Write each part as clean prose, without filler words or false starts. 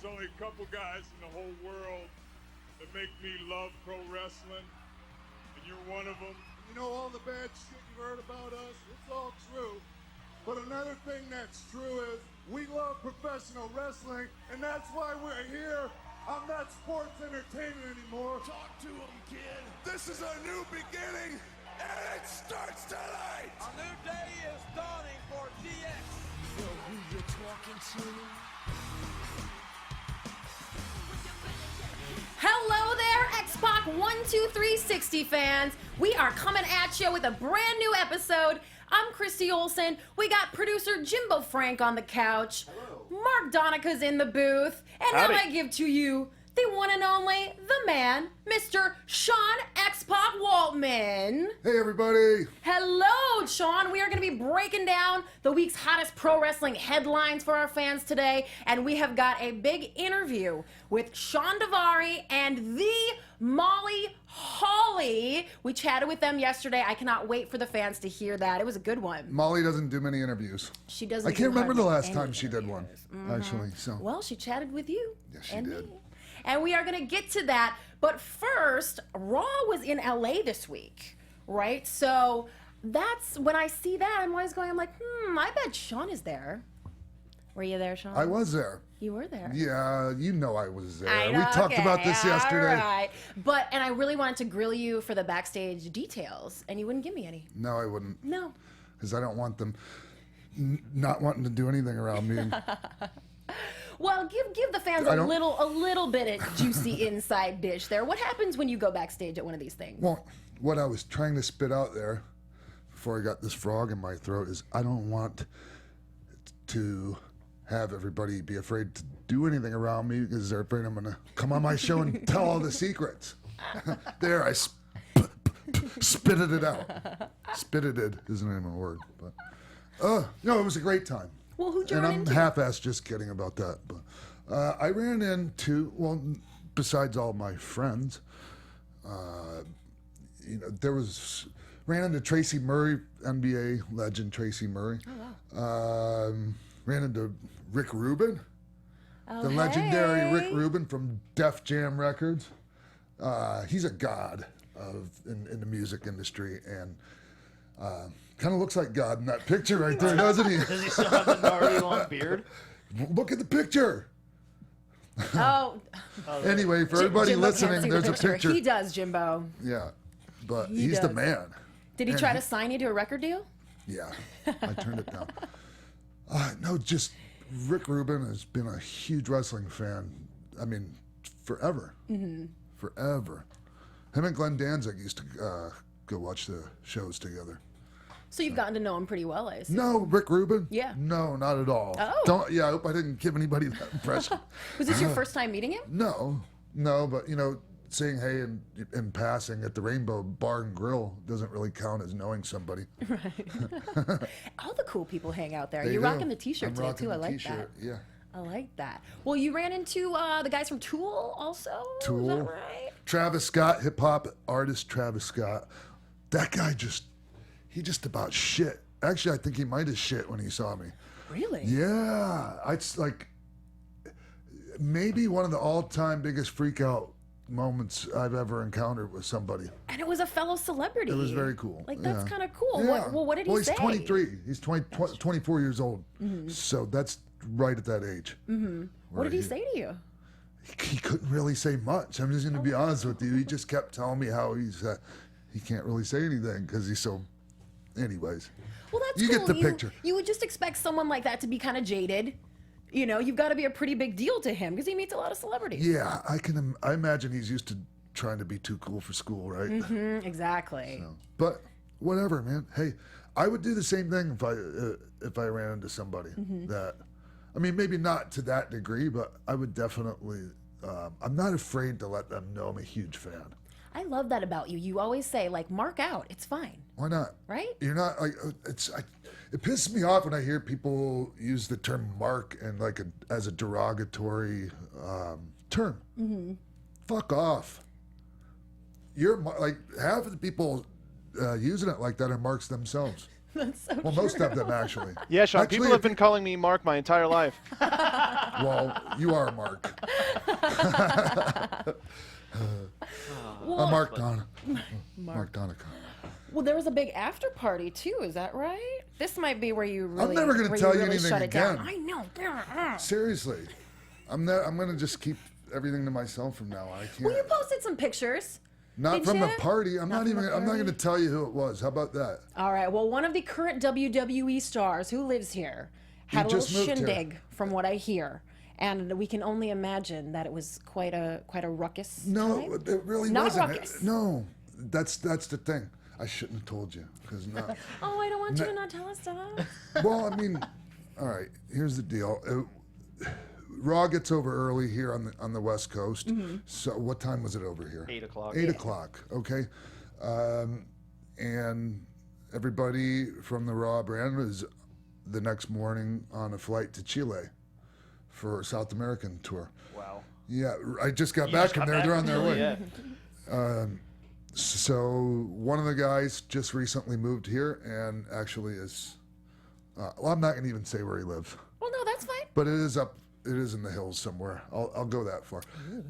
there's only a couple guys in the whole world that make me love pro wrestling, and you're one of them. You know, all the bad shit you've heard about us, it's all true. But another thing that's true is we love professional wrestling, and that's why we're here. I'm not sports entertainment anymore. Talk to him, kid. This is a new beginning, and it starts tonight. A new day is dawning for DX. So who you talking to? Hello there, X-Pac 12360 fans. We are coming at you with a brand new episode. I'm Christy Olsen. We got producer Jimbo Frank on the couch. Hello. Mark Donica's in the booth. And Howdy. now I give to you the one and only, the man, Mr. Shawn X-Pac Waltman. Hey, everybody. Hello, Shawn. We are going to be breaking down the week's hottest pro wrestling headlines for our fans today. And we have got a big interview with Shawn Daivari and the Holly. We chatted with them yesterday. I cannot wait for the fans to hear that. It was a good one. Molly doesn't do many interviews. She doesn't. I can't remember the last any time she did one, actually. So. Well, she chatted with you. Yes, she and did. Me. And we are going to get to that. But first, Raw was in LA this week, right? So that's when I see that, I'm always going, I'm like, I bet Shawn is there. Were you there, Shawn? I was there. You were there. Yeah, you know I was there. I know, We talked about this yesterday. All right. And I really wanted to grill you for the backstage details, and you wouldn't give me any. No, I wouldn't. No. Because I don't want them not wanting to do anything around me. Well, give the fans a little bit of juicy inside dish there. What happens when you go backstage at one of these things? Well, what I was trying to spit out there before I got this frog in my throat is I don't want to have everybody be afraid to do anything around me because they're afraid I'm going to come on my show and tell all the secrets. There, I spitted it out. Spitted it isn't even a word, but no, it was a great time. Well, who'd you and run I'm into? half-assed just kidding about that. But I ran into, well, besides all my friends, ran into Tracy Murray, NBA legend Tracy Murray. Oh, wow. Ran into Rick Rubin, Oh, the legendary Rick Rubin from Def Jam Records. He's a god in the music industry, and kind of looks like God in that picture right there, doesn't he? Does he still have the gnarly long beard? Look at the picture. Oh. Anyway, for everybody Jimbo can't listening, see the there's a picture. He does, Jimbo. Yeah, but He he's the does. man. Did he And try to sign you to a record deal? Yeah, I turned it down. No, just Rick Rubin has been a huge wrestling fan. I mean, forever. Mm-hmm. Forever. Him and Glenn Danzig used to go watch the shows together. So you've gotten to know him pretty well, I assume. No, Rick Rubin? Yeah. No, not at all. Oh. I hope I didn't give anybody that impression. Was this your first time meeting him? No, but saying hey in passing at the Rainbow Bar and Grill doesn't really count as knowing somebody. Right. All the cool people hang out there. They You're do. rocking the t-shirt I'm today, rocking too. I the like t-shirt, that. Yeah. I like that. Well, you ran into the guys from Tool also? Tool. Is that right? Travis Scott, hip hop artist Travis Scott. That guy he just about shit. Actually, I think he might have shit when he saw me. Really? Yeah. It's like maybe one of the all-time biggest freak out moments I've ever encountered with somebody. And it was a fellow celebrity. It was very cool. Like, that's Yeah. kind of cool. Yeah. What did he say? He's 23. He's 24 years old. Mm-hmm. So that's right at that age. Mm-hmm. What did he say to you? He couldn't really say much. I'm just going to be honest with you. He just kept telling me how he can't really say anything because he's so. Anyways. Well, that's you cool. get the picture. You would just expect someone like that to be kind of jaded. You've got to be a pretty big deal to him because he meets a lot of celebrities. Yeah, I imagine he's used to trying to be too cool for school, right? Mm-hmm, exactly. So, but whatever, man. Hey, I would do the same thing if I ran into somebody that. I mean, maybe not to that degree, but I would definitely. I'm not afraid to let them know I'm a huge fan. I love that about you. You always say, like, mark out. It's fine. Why not? Right? You're not like it pisses me off when I hear people use the term "mark" and as a derogatory term. Mm-hmm. Fuck off. You're like half of the people using it like that are marks themselves. That's so Well, true. most of them actually. Yeah, Shawn, Actually, people have been calling me Mark my entire life. Well, you are Mark. Well, Mark Donna. Mark Donica. well, there was a big after party too. Is that right? This might be where you really. never gonna where tell you really anything shut it down. again. I know. Seriously, I'm gonna just keep everything to myself from now on. I can't. Well, you posted some pictures. Not Did from ya? the party. I'm not from the going party? to tell you who it was. How about that? All right. Well, one of the current WWE stars who lives here had a just little moved here. shindig, from what I hear, and we can only imagine that it was quite a ruckus. No, time. it really Not wasn't. ruckus. No, that's the thing. I shouldn't have told you because no. Oh, I don't want you to not tell us stuff. Well, I mean, all right. Here's the deal. Raw gets over early here on the West Coast. So what time was it over here? 8 o'clock. 8 o'clock. Okay, and everybody from the Raw brand was the next morning on a flight to Chile for a South American tour. Wow. Yeah, I just got You back just from got there. back They're on from their Chile, way. yeah. So one of the guys just recently moved here and actually is. Well, I'm not going to even say where he lives. Well, no, that's fine. But it is up. It is in the hills somewhere. I'll go that far.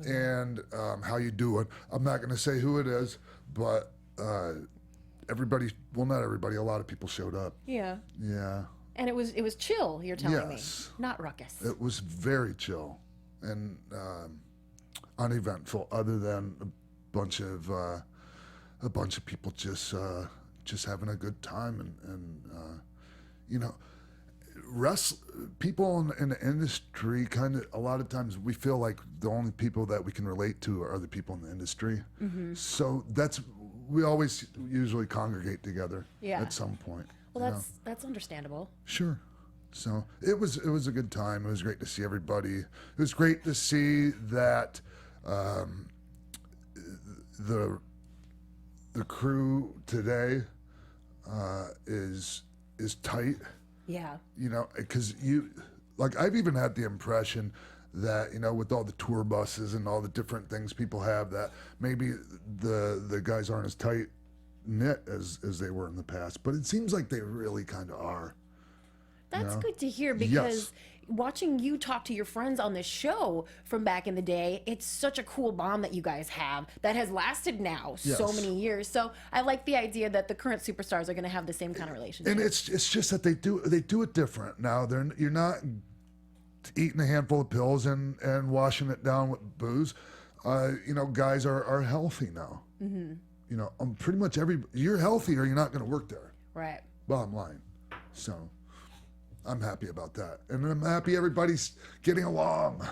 And how you doing? I'm not going to say who it is, but everybody. Well, not everybody. A lot of people showed up. Yeah. Yeah, And it was Yes. chill. You're telling me, not ruckus. it was very chill and uneventful. Other than a bunch of people just having a good time and you know. People in the industry kind of a lot of times we feel like the only people that we can relate to are the people in the industry. So we always usually congregate together Yeah. at some point. Well, you know? that's understandable. Sure. So it was a good time. It was great to see everybody. It was great to see that the crew today is tight. Yeah. You know, because I've even had the impression that, you know, with all the tour buses and all the different things people have, that maybe the guys aren't as tight knit as they were in the past. But it seems like they really kind of are. That's know? good to hear because watching you talk to your friends on this show from back in the day, it's such a cool bond that you guys have that has lasted now so Yes. many years. So I like the idea that the current superstars are going to have the same kind of relationship. And it's just that they do it different now. You're not eating a handful of pills and washing it down with booze. You know, guys are healthy now. You know, pretty much you're healthy or you're not going to work there. Right. Bottom line. So I'm happy about that. And I'm happy everybody's getting along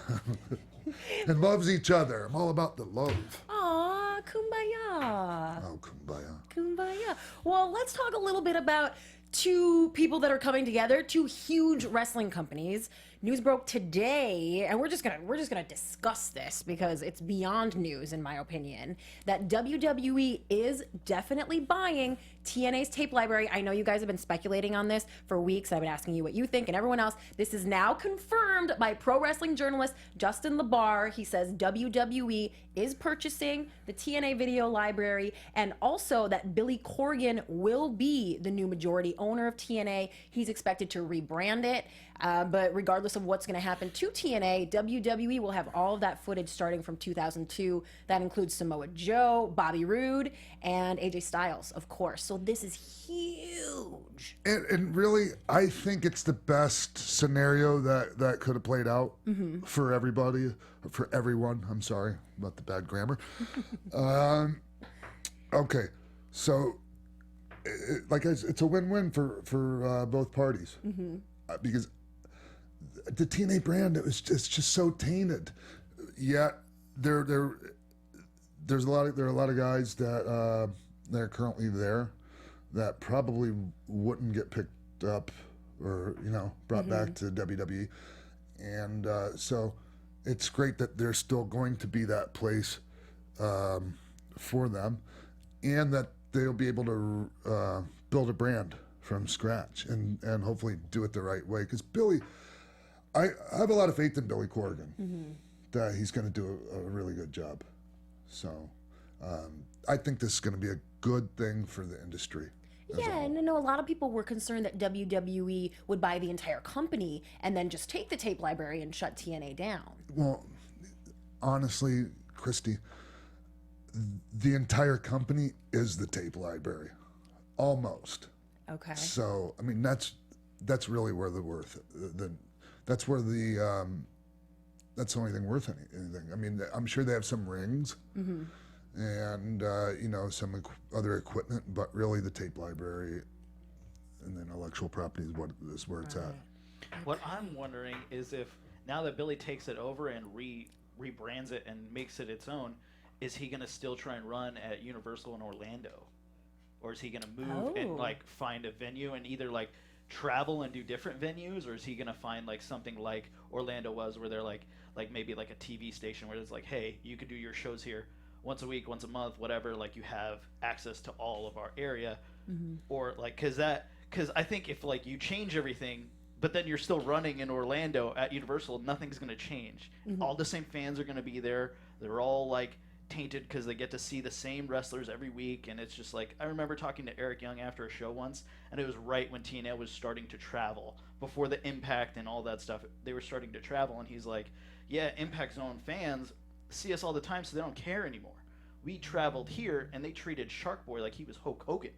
and loves each other. I'm all about the love. Aw, kumbaya. Oh, kumbaya. Kumbaya. Well, let's talk a little bit about two people that are coming together, two huge wrestling companies. News broke today, and we're just gonna discuss this because it's beyond news, in my opinion, that WWE is definitely buying TNA's tape library. I know you guys have been speculating on this for weeks. I've been asking you what you think and everyone else. This is now confirmed by pro wrestling journalist Justin LaBar. He says WWE is purchasing the TNA video library, and also that Billy Corgan will be the new majority owner of TNA. He's expected to rebrand it. But regardless of what's going to happen to TNA, WWE will have all of that footage starting from 2002. That includes Samoa Joe, Bobby Roode, and AJ Styles, of course. So this is huge. And really, I think it's the best scenario that could have played out for everybody, for everyone. I'm sorry about the bad grammar. Okay, so it's a win-win for both parties because the TNA brand it's just so tainted. Yet there are a lot of guys that are currently there that probably wouldn't get picked up or brought back to WWE, and so it's great that there's still going to be that place for them, and that they'll be able to build a brand from scratch and hopefully do it the right way. Because Billy, I have a lot of faith in Billy Corgan that he's going to do a really good job. So I think this is going to be a good thing for the industry. Yeah, and I know a lot of people were concerned that WWE would buy the entire company and then just take the tape library and shut TNA down. Well, honestly, Christy, the entire company is the tape library, almost. Okay. So I mean, that's really where the worth. That's where the that's the only thing worth anything. I mean, I'm sure they have some rings. Mm-hmm. And some other equipment, but really the tape library and the intellectual property is where it's at. What I'm wondering is if now that Billy takes it over and rebrands it and makes it its own, is he going to still try and run at Universal in Orlando, or is he going to move and like find a venue and either like travel and do different venues, or is he going to find like something like Orlando was, where they're like maybe like a TV station where it's like, hey, you could do your shows here once a week, once a month, whatever, like you have access to all of our area. Mm-hmm. Or like, cause I think if like you change everything, but then you're still running in Orlando at Universal, nothing's going to change. Mm-hmm. All the same fans are going to be there. They're all like tainted because they get to see the same wrestlers every week. And it's just like, I remember talking to Eric Young after a show once, and it was right when TNA was starting to travel before the Impact and all that stuff. They were starting to travel. And he's like, yeah, Impact Zone fans see us all the time, so they don't care anymore. We traveled here, and they treated Shark Boy like he was Hulk Hogan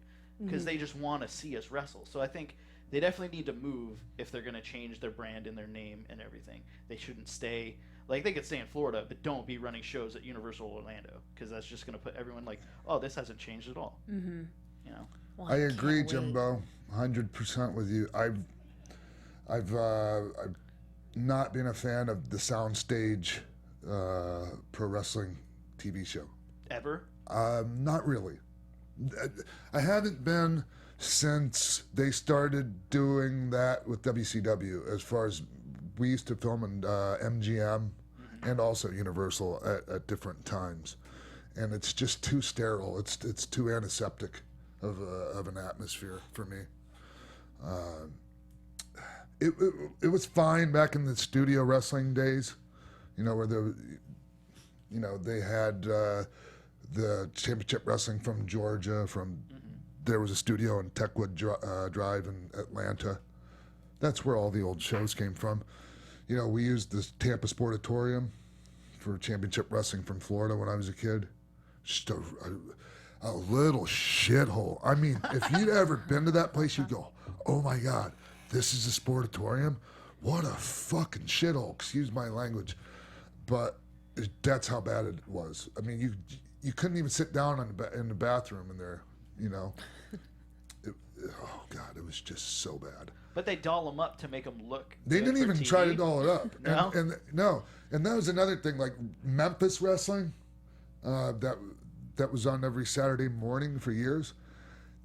because they just want to see us wrestle. So I think they definitely need to move if they're going to change their brand and their name and everything. They shouldn't stay like, they could stay in Florida, but don't be running shows at Universal Orlando, because that's just going to put everyone like, oh, this hasn't changed at all. Mm-hmm. You know. Well, I agree, can't wait. Jimbo, 100% with you. I've not been a fan of the soundstage pro wrestling TV show. Ever? Not really. I haven't been since they started doing that with WCW, as far as we used to film in MGM and also Universal at different times. And it's just too sterile. It's too antiseptic of an atmosphere for me. It was fine back in the studio wrestling days, where they had the championship wrestling from Georgia. There was a studio in Techwood Drive in Atlanta. That's where all the old shows came from. We used the Tampa Sportatorium for championship wrestling from Florida when I was a kid. Just a little shithole. I mean, if you'd ever been to that place, you'd go, oh my God, this is a Sportatorium? What a fucking shithole, excuse my language. But that's how bad it was. I mean, you couldn't even sit down in the bathroom in there, oh God, it was just so bad. But they doll them up to make them look. They good didn't for even TV. try to doll it up. No? And that was another thing, like Memphis wrestling, that was on every Saturday morning for years.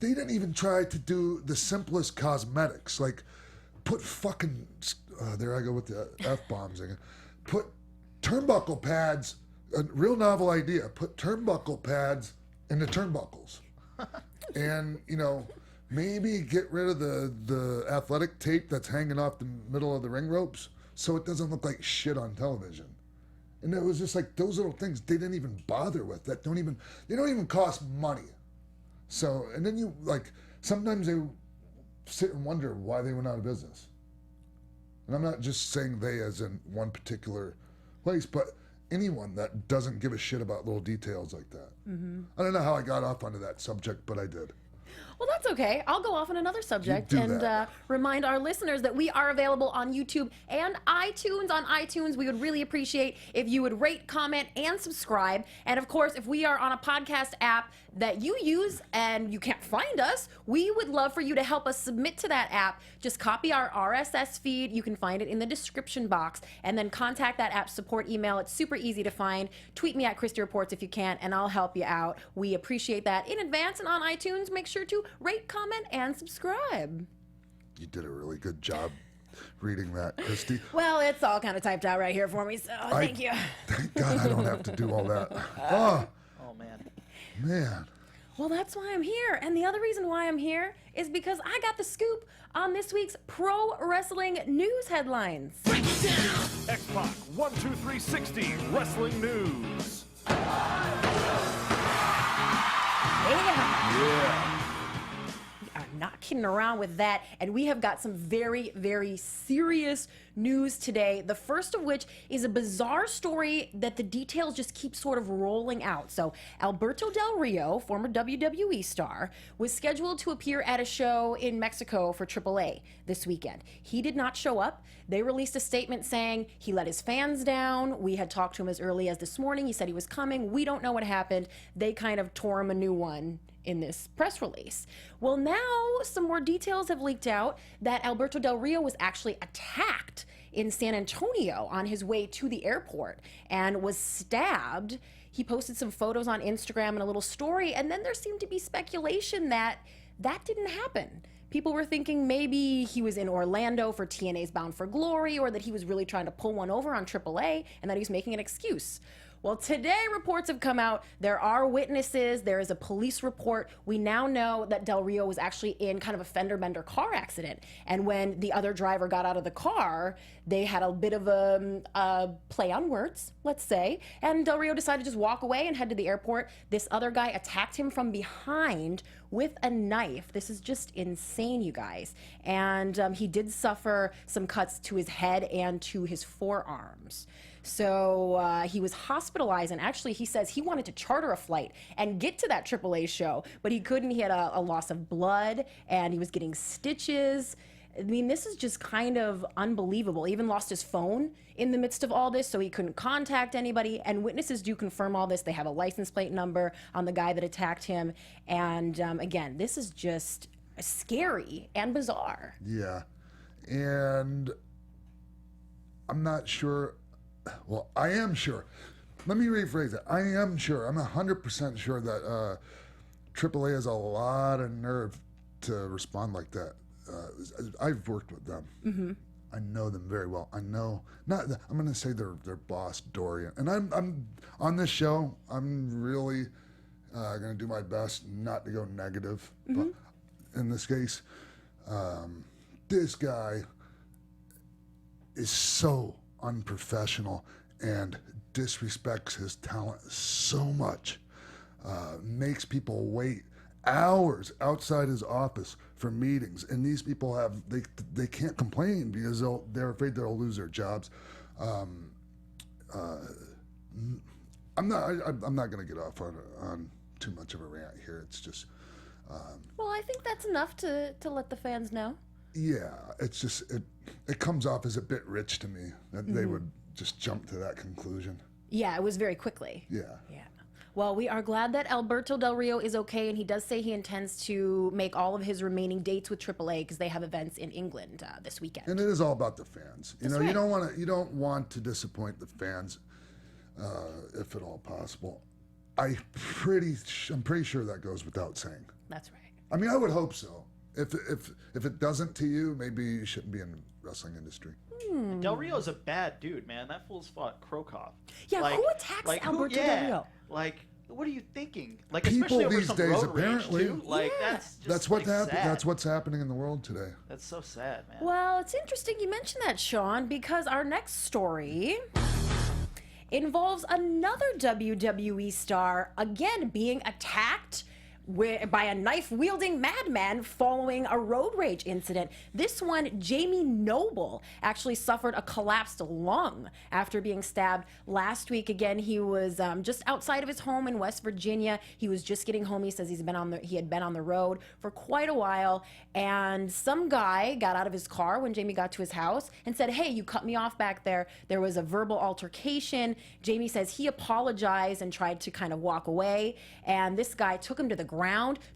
They didn't even try to do the simplest cosmetics, like put fucking, there I go with the F-bombs again, put turnbuckle pads, a real novel idea, put turnbuckle pads in the turnbuckles. And, maybe get rid of the athletic tape that's hanging off the middle of the ring ropes so it doesn't look like shit on television. And it was just like those little things they didn't even bother with. They don't even cost money. So, and then sometimes they sit and wonder why they went out of business. And I'm not just saying they as in one particular place, but anyone that doesn't give a shit about little details like that. Mm-hmm. I don't know how I got off onto that subject, but I did. Well, that's okay. I'll go off on another subject You do and that. remind our listeners that we are available on YouTube and iTunes. On iTunes, we would really appreciate if you would rate, comment, and subscribe. And of course, if we are on a podcast app that you use and you can't find us, we would love for you to help us submit to that app. Just copy our RSS feed. You can find it in the description box. And then contact that app support email. It's super easy to find. Tweet me at Christy Reports if you can, and I'll help you out. We appreciate that in advance. And on iTunes, make sure to rate, comment, and subscribe. You did a really good job reading that, Christy. Well, it's all kind of typed out right here for me, so thank you. Thank God I don't have to do all that. Oh, Oh man. man. Well, that's why I'm here. And the other reason why I'm here is because I got the scoop on this week's pro wrestling news headlines. X-Pac 12360 Wrestling News. Yeah. not kidding around with that. And we have got some very, very serious news today. The first of which is a bizarre story that the details just keep sort of rolling out. So Alberto Del Rio, former WWE star, was scheduled to appear at a show in Mexico for AAA this weekend. He did not show up. They released a statement saying he let his fans down. We had talked to him as early as this morning. He said he was coming. We don't know what happened. They kind of tore him a new one in this press release. Well, now some more details have leaked out that Alberto Del Rio was actually attacked in San Antonio on his way to the airport and was stabbed. He posted some photos on Instagram and a little story, and then there seemed to be speculation that that didn't happen. People were thinking maybe he was in Orlando for TNA's Bound for Glory, or that he was really trying to pull one over on AAA and that he was making an excuse. Well, today reports have come out. There are witnesses. There is a police report. We now know that Del Rio was actually in kind of a fender-bender car accident. And when the other driver got out of the car, they had a bit of a play on words, let's say. And Del Rio decided to just walk away and head to the airport. This other guy attacked him from behind with a knife. This is just insane, you guys. And he did suffer some cuts to his head and to his forearms. So he was hospitalized, and actually he says he wanted to charter a flight and get to that AAA show, but he couldn't. He had a loss of blood, and he was getting stitches. I mean, this is just kind of unbelievable. He even lost his phone in the midst of all this, so he couldn't contact anybody, and witnesses do confirm all this. They have a license plate number on the guy that attacked him, and again, this is just scary and bizarre. Yeah, and I'm not sure. Well, I am sure. Let me rephrase it. I am sure. I'm 100% sure that AAA has a lot of nerve to respond like that. I've worked with them. Mm-hmm. I know them very well. I know. I'm going to say their boss, Dorian. And I'm on this show. I'm really going to do my best not to go negative. Mm-hmm. But in this case, this guy is so unprofessional and disrespects his talent so much, makes people wait hours outside his office for meetings, and these people they can't complain because they're afraid they'll lose their jobs. I'm not going to get off on too much of a rant here. It's just well, I think that's enough to let the fans know. Yeah, it's just it comes off as a bit rich to me that they would just jump to that conclusion. Yeah, it was very quickly. Yeah. Well, we are glad that Alberto Del Rio is okay, and he does say he intends to make all of his remaining dates with AAA because they have events in England this weekend. And it is all about the fans. That's right. You don't want to disappoint the fans, if at all possible. I'm pretty sure that goes without saying. That's right. I mean, I would hope so. If it doesn't to you, maybe you shouldn't be in the wrestling industry. Del Rio's a bad dude, man. That fool's fought Krokoff. Yeah, who attacks Alberto Del Rio? Like, what are you thinking? Like, People especially over these some days, road apparently. rage, too. Like, That's what happened. sad. That's what's happening in the world today. That's so sad, man. Well, it's interesting you mentioned that, Sean, because our next story involves another WWE star, again, being attacked by a knife-wielding madman following a road rage incident. This one, Jamie Noble, actually suffered a collapsed lung after being stabbed last week. Again, he was just outside of his home in West Virginia. He was just getting home. He says he had been on the road for quite a while, and some guy got out of his car when Jamie got to his house and said, "Hey, you cut me off back there." There was a verbal altercation. Jamie says he apologized and tried to kind of walk away, and this guy took him to the ground.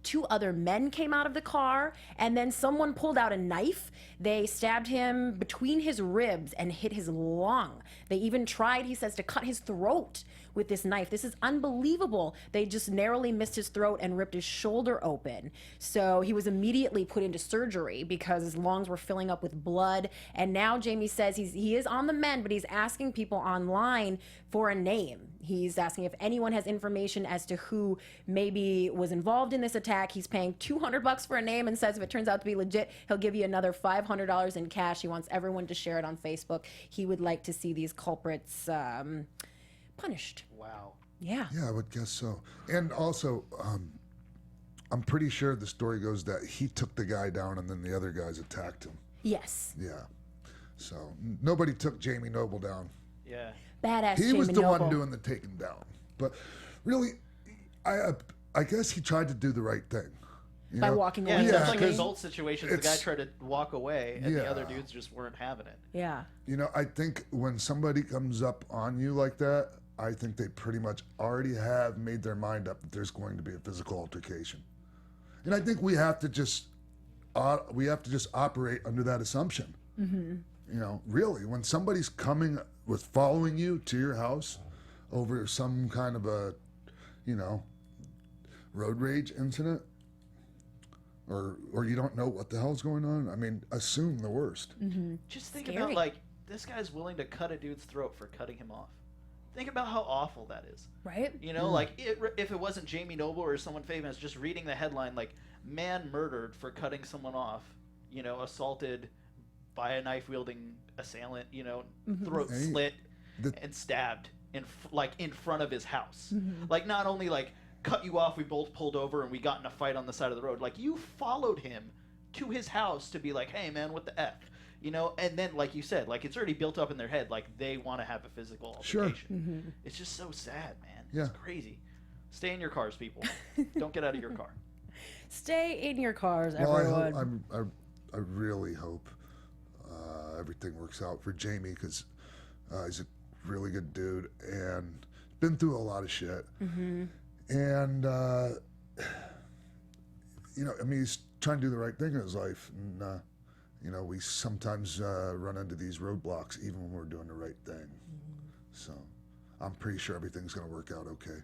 Two other men came out of the car, and then someone pulled out a knife. They stabbed him between his ribs and hit his lung. They even tried, he says, to cut his throat with this knife. This is unbelievable. They just narrowly missed his throat and ripped his shoulder open. So he was immediately put into surgery because his lungs were filling up with blood. And now Jamie says he is on the mend, but he's asking people online for a name. He's asking if anyone has information as to who maybe was involved in this attack. He's paying $200 for a name and says if it turns out to be legit, he'll give you another $500 in cash. He wants everyone to share it on Facebook. He would like to see these culprits punished. Wow. Yeah. Yeah, I would guess so. And also, I'm pretty sure the story goes that he took the guy down and then the other guys attacked him. Yes. Yeah. So nobody took Jamie Noble down. Yeah. Badass He Jamie was the Noble. one doing the taking down. But really, I guess he tried to do the right thing. You By know? walking Yeah, away. it's Yeah, just like in 'cause both situations, the guy it's- tried to walk away, and the other Yeah. dudes just weren't having it. Yeah. You know, I think when somebody comes up on you like that, I think they pretty much already have made their mind up that there's going to be a physical altercation. And I think we have to just operate under that assumption. Mm-hmm. You know, really, when somebody's following you to your house over some kind of a, you know, road rage incident, or you don't know what the hell's going on, I mean, assume the worst. Just think Scary. about, like, this guy's willing to cut a dude's throat for cutting him off. Think about how awful that is. Right? You know, like, if it wasn't Jamie Noble or someone famous, just reading the headline, like, man murdered for cutting someone off, you know, assaulted by a knife-wielding assailant, you know, throat Hey, slit the- and stabbed in front of his house. Like, not only, like, cut you off, we both pulled over and we got in a fight on the side of the road. Like, you followed him to his house to be like, hey, man, what the F? You know, and then, like you said, like, it's already built up in their head, like, they want to have a physical Sure. altercation. It's just so sad, man. Yeah. It's crazy. Stay in your cars, people. Don't get out of your car. Stay in your cars, Well, everyone. I really hope everything works out for Jamie, because he's a really good dude and been through a lot of shit. And, you know, I mean, he's trying to do the right thing in his life. And, you know, we sometimes run into these roadblocks even when we're doing the right thing. So I'm pretty sure everything's going to work out okay.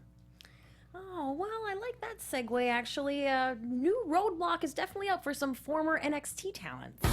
Oh, well, I like that segue, actually. New roadblock is definitely up for some former NXT talents.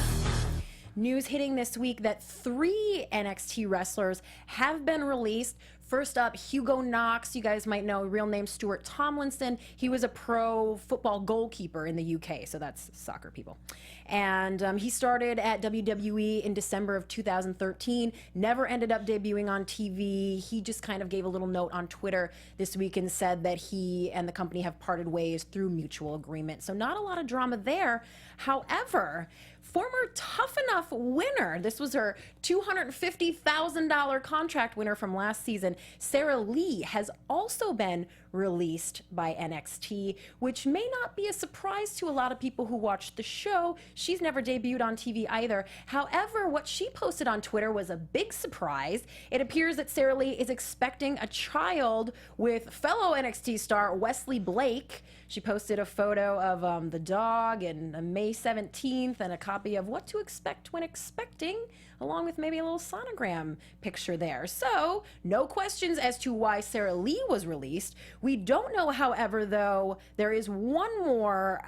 News hitting this week that 3 NXT wrestlers have been released. First up, Hugo Knox. You guys might know, real name Stuart Tomlinson. He was a pro football goalkeeper in the UK, so that's soccer people. And he started at WWE in December of 2013, never ended up debuting on TV. He just kind of gave a little note on Twitter this week and said that he and the company have parted ways through mutual agreement. So not a lot of drama there. However, former Tough Enough winner, this was her $250,000 contract winner from last season, Sarah Lee, has also been released by NXT, which may not be a surprise to a lot of people who watch the show. She's never debuted on TV either. However, what she posted on Twitter was a big surprise. It appears that Sarah Lee is expecting a child with fellow NXT star Wesley Blake. She posted a photo of the dog and May 17th and a copy of What to Expect When Expecting, along with maybe a little sonogram picture there. So, no questions as to why Sarah Lee was released. We don't know, however, though, there is one more,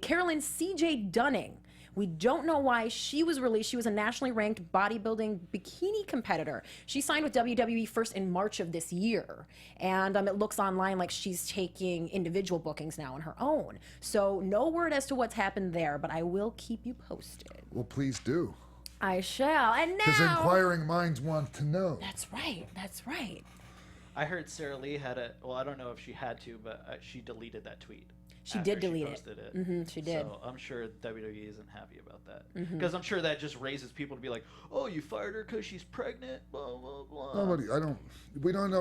Carolyn C.J. Dunning. We don't know why she was released. She was a nationally ranked bodybuilding bikini competitor. She signed with WWE first in March of this year. And it looks online like she's taking individual bookings now on her own. So no word as to what's happened there, but I will keep you posted. Well, please do. I shall. And Because now... inquiring minds want to know. That's right. That's right. I heard Sarah Lee had well, I don't know if she had to, but she deleted that tweet. She after did delete it. posted it. Mm-hmm, she did. So I'm sure WWE isn't happy about that. Because I'm sure that just raises people to be like, oh, you fired her because she's pregnant, blah, blah, blah. Nobody, we don't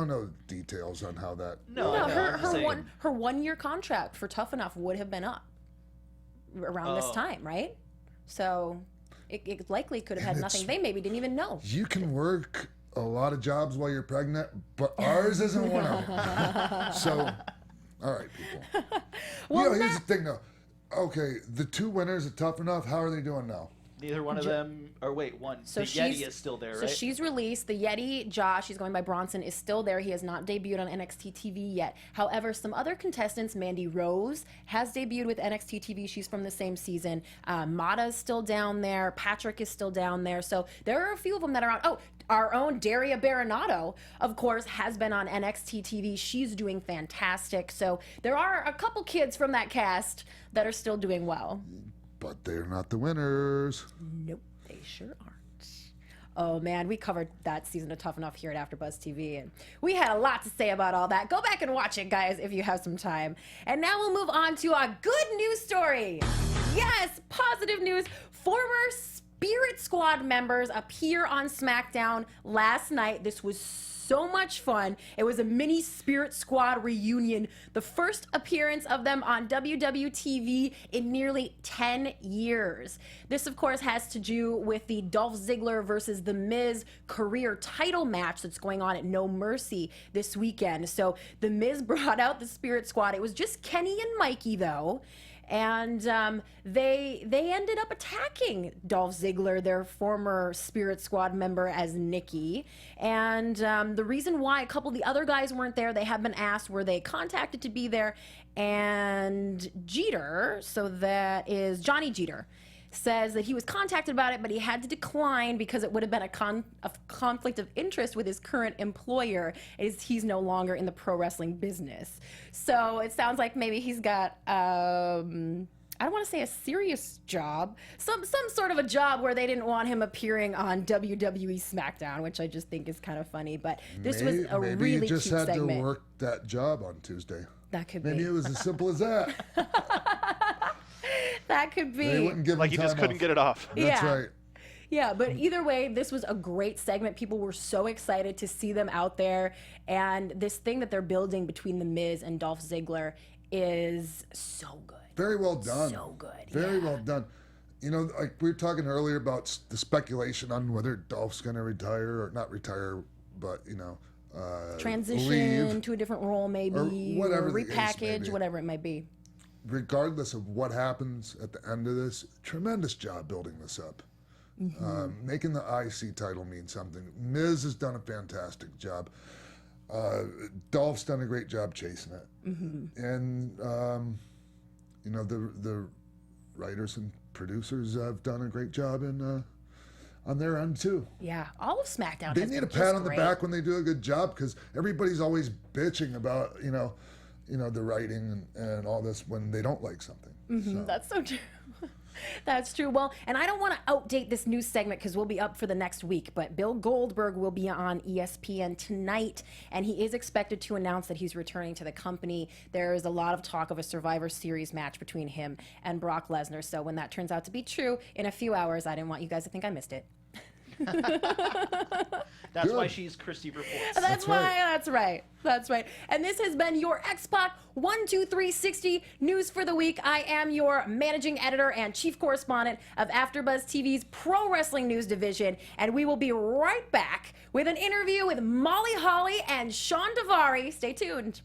know details on how that. No, No, I know, I'm her saying- her 1 year contract for Tough Enough would have been up around this Oh. time, right? So it likely could have And had nothing. it's- They maybe didn't even know. You can work a lot of jobs while you're pregnant, but ours isn't one of them. So, all right, people. Well, You know, here's the thing, though. Okay, the 2 winners of Tough Enough, how are they doing now? Neither one of them, or wait, one. So the she's- Yeti is still there, So right? she's released. The Yeti, Josh, he's going by Bronson, is still there. He has not debuted on NXT TV yet. However, some other contestants, Mandy Rose has debuted with NXT TV. She's from the same season. Mata's still down there. Patrick is still down there. So there are a few of them that are on. Oh, our own Daria Baronato, of course, has been on NXT TV. She's doing fantastic. So there are a couple kids from that cast that are still doing well. But they're not the winners. Nope, they sure aren't. Oh man, we covered that season of Tough Enough here at AfterBuzz TV, and we had a lot to say about all that. Go back and watch it, guys, if you have some time. And now we'll move on to a good news story. Yes, positive news. Former Spirit Squad members appear on SmackDown last night. This was so much fun. It was a mini Spirit Squad reunion, the first appearance of them on WWE TV in nearly 10 years. This, of course, has to do with the Dolph Ziggler versus The Miz career title match that's going on at No Mercy this weekend. So The Miz brought out the Spirit Squad. It was just Kenny and Mikey, though. And they ended up attacking Dolph Ziggler, their former Spirit Squad member, as Nikki. And the reason why a couple of the other guys weren't there, they have been asked, were they contacted to be there? And Jeter, so that is Johnny Jeter, says that he was contacted about it, but he had to decline because it would have been a conflict of interest with his current employer, as he's no longer in the pro wrestling business. So it sounds like maybe he's got, I don't want to say a serious job, some sort of a job where they didn't want him appearing on WWE SmackDown, which I just think is kind of was a maybe really he just cute had segment. to work that job on Tuesday. That could Maybe be. it was as simple as that. That could be. They wouldn't give Like him he time just couldn't off. get it off. That's Yeah. right. Yeah, but either way, this was a great segment. People were so excited to see them out there. And this thing that they're building between The Miz and Dolph Ziggler is so good. Very well done. So good. Very yeah. well done. You know, like we were talking earlier about the speculation on whether Dolph's going to retire or not retire, but, you know, Transition leave, to a different role, maybe, or whatever the case may repackage, be. whatever it might be. Regardless of what happens at the end of this, tremendous job building this up. Making the IC title mean something. Miz has done a fantastic job. Dolph's done a great job chasing it. And, you know, the writers and producers have done a great job on their end, too. Yeah, all of SmackDown They has need a been pat just on the great. back when they do a good job, because everybody's always bitching about, you know, the writing and all this when they don't like something. So. That's so true. That's true. Well, and I don't want to outdate this news segment because we'll be up for the next week, but Bill Goldberg will be on ESPN tonight, and he is expected to announce that he's returning to the company. There is a lot of talk of a Survivor Series match between him and Brock Lesnar, so when that turns out to be true in a few hours, I didn't want you guys to think I missed it. That's why Good. she's Christy Reports. That's right. That's right. And this has been your X-Pac 12360 news for the week. I am your managing editor and chief correspondent of AfterBuzz TV's Pro Wrestling News Division, and we will be right back with an interview with Holly and Shawn Daivari. Stay tuned.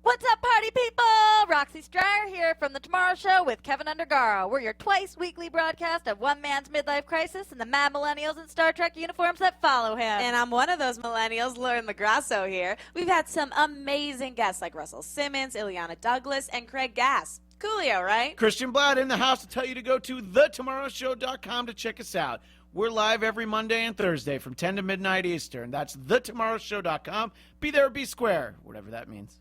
What's up, party people? Roxy Stryer here from The Tomorrow Show with Keven Undergaro. We're your twice-weekly broadcast of one man's midlife crisis and the mad millennials in Star Trek uniforms that follow him. And I'm one of those millennials, Lauren LaGrasso here. We've had some amazing guests like Russell Simmons, Ileana Douglas, and Craig Gass. Coolio, right? Christian Blatt in the house to tell you to go to thetomorrowshow.com to check us out. We're live every Monday and Thursday from 10 to midnight Eastern. That's thetomorrowshow.com. Be there or be square, whatever that means.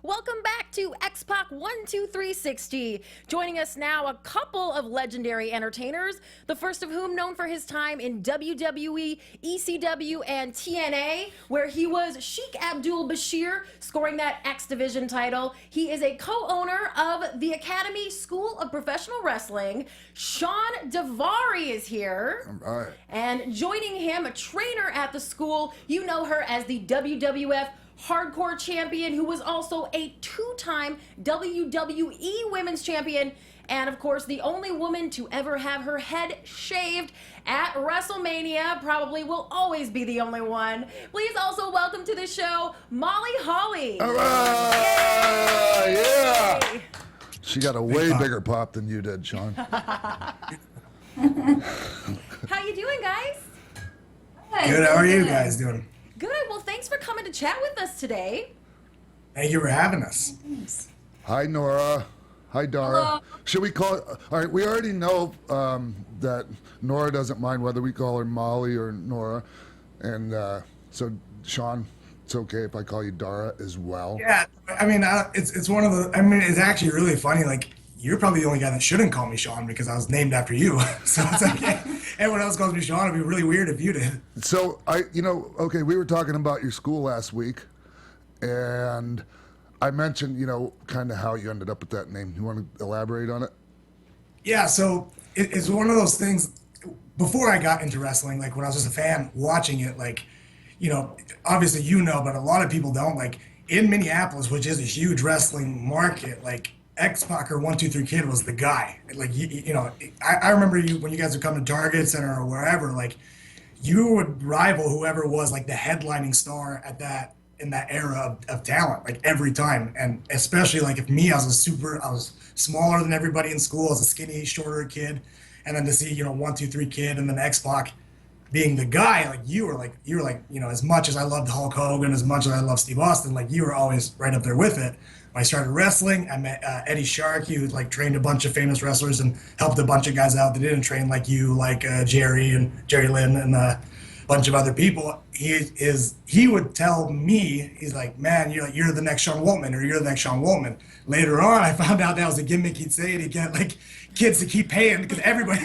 Welcome back to X-Pac 12360. Joining us now, a couple of legendary entertainers, the first of whom known for his time in WWE, ECW, and TNA, where he was Sheikh Abdul Bashir, scoring that X Division title. He is a co-owner of the Academy School of Professional Wrestling. Shawn Daivari is here. All right. And joining him, a trainer at the school. You know her as the WWF Hardcore Champion, who was also a two-time WWE Women's Champion, and of course the only woman to ever have her head shaved at WrestleMania. Probably will always be the only one. Please also welcome to the show, Holly. All right. Yay! Yeah. She got a way bigger pop than you did, Shawn. How you doing, guys? Good. How are you guys doing? Good. Well, thanks for coming to chat with us today. Thank you for having us. Hi, Nora. Hi, Dara. Hello. Should we call? All right, we already know that Nora doesn't mind whether we call her Molly or Nora, and so Shawn, it's okay if I call you Dara as well. Yeah, I mean, it's one of the. I mean, it's actually really funny. Like, you're probably the only guy that shouldn't call me Shawn because I was named after you. So it's like, everyone else calls me Shawn. It'd be really weird if you did. So okay, we were talking about your school last week, and I mentioned, kind of how you ended up with that name. You want to elaborate on it? Yeah, so it's one of those things. Before I got into wrestling, like when I was just a fan watching it, like, obviously but a lot of people don't. Like in Minneapolis, which is a huge wrestling market, like X-Pac or 1-2-3 Kid was the guy. Like I remember when you guys would come to Target Center or wherever, like you would rival whoever was like the headlining star in that era of talent, like every time. And especially like if me, I was smaller than everybody in school. I was a skinny, shorter kid. And then to see, 1-2-3 Kid and then X-Pac being the guy, like you were like, as much as I loved Hulk Hogan, as much as I loved Steve Austin, like you were always right up there with it. When I started wrestling, I met Eddie Sharkey, who like trained a bunch of famous wrestlers and helped a bunch of guys out that didn't train like you, like Jerry Lynn and a bunch of other people. He would tell me, he's like, man, you're the next Sean Waltman, or you're the next Sean Waltman. Later on, I found out that was a gimmick he'd say, and he'd get like kids to keep paying because anyone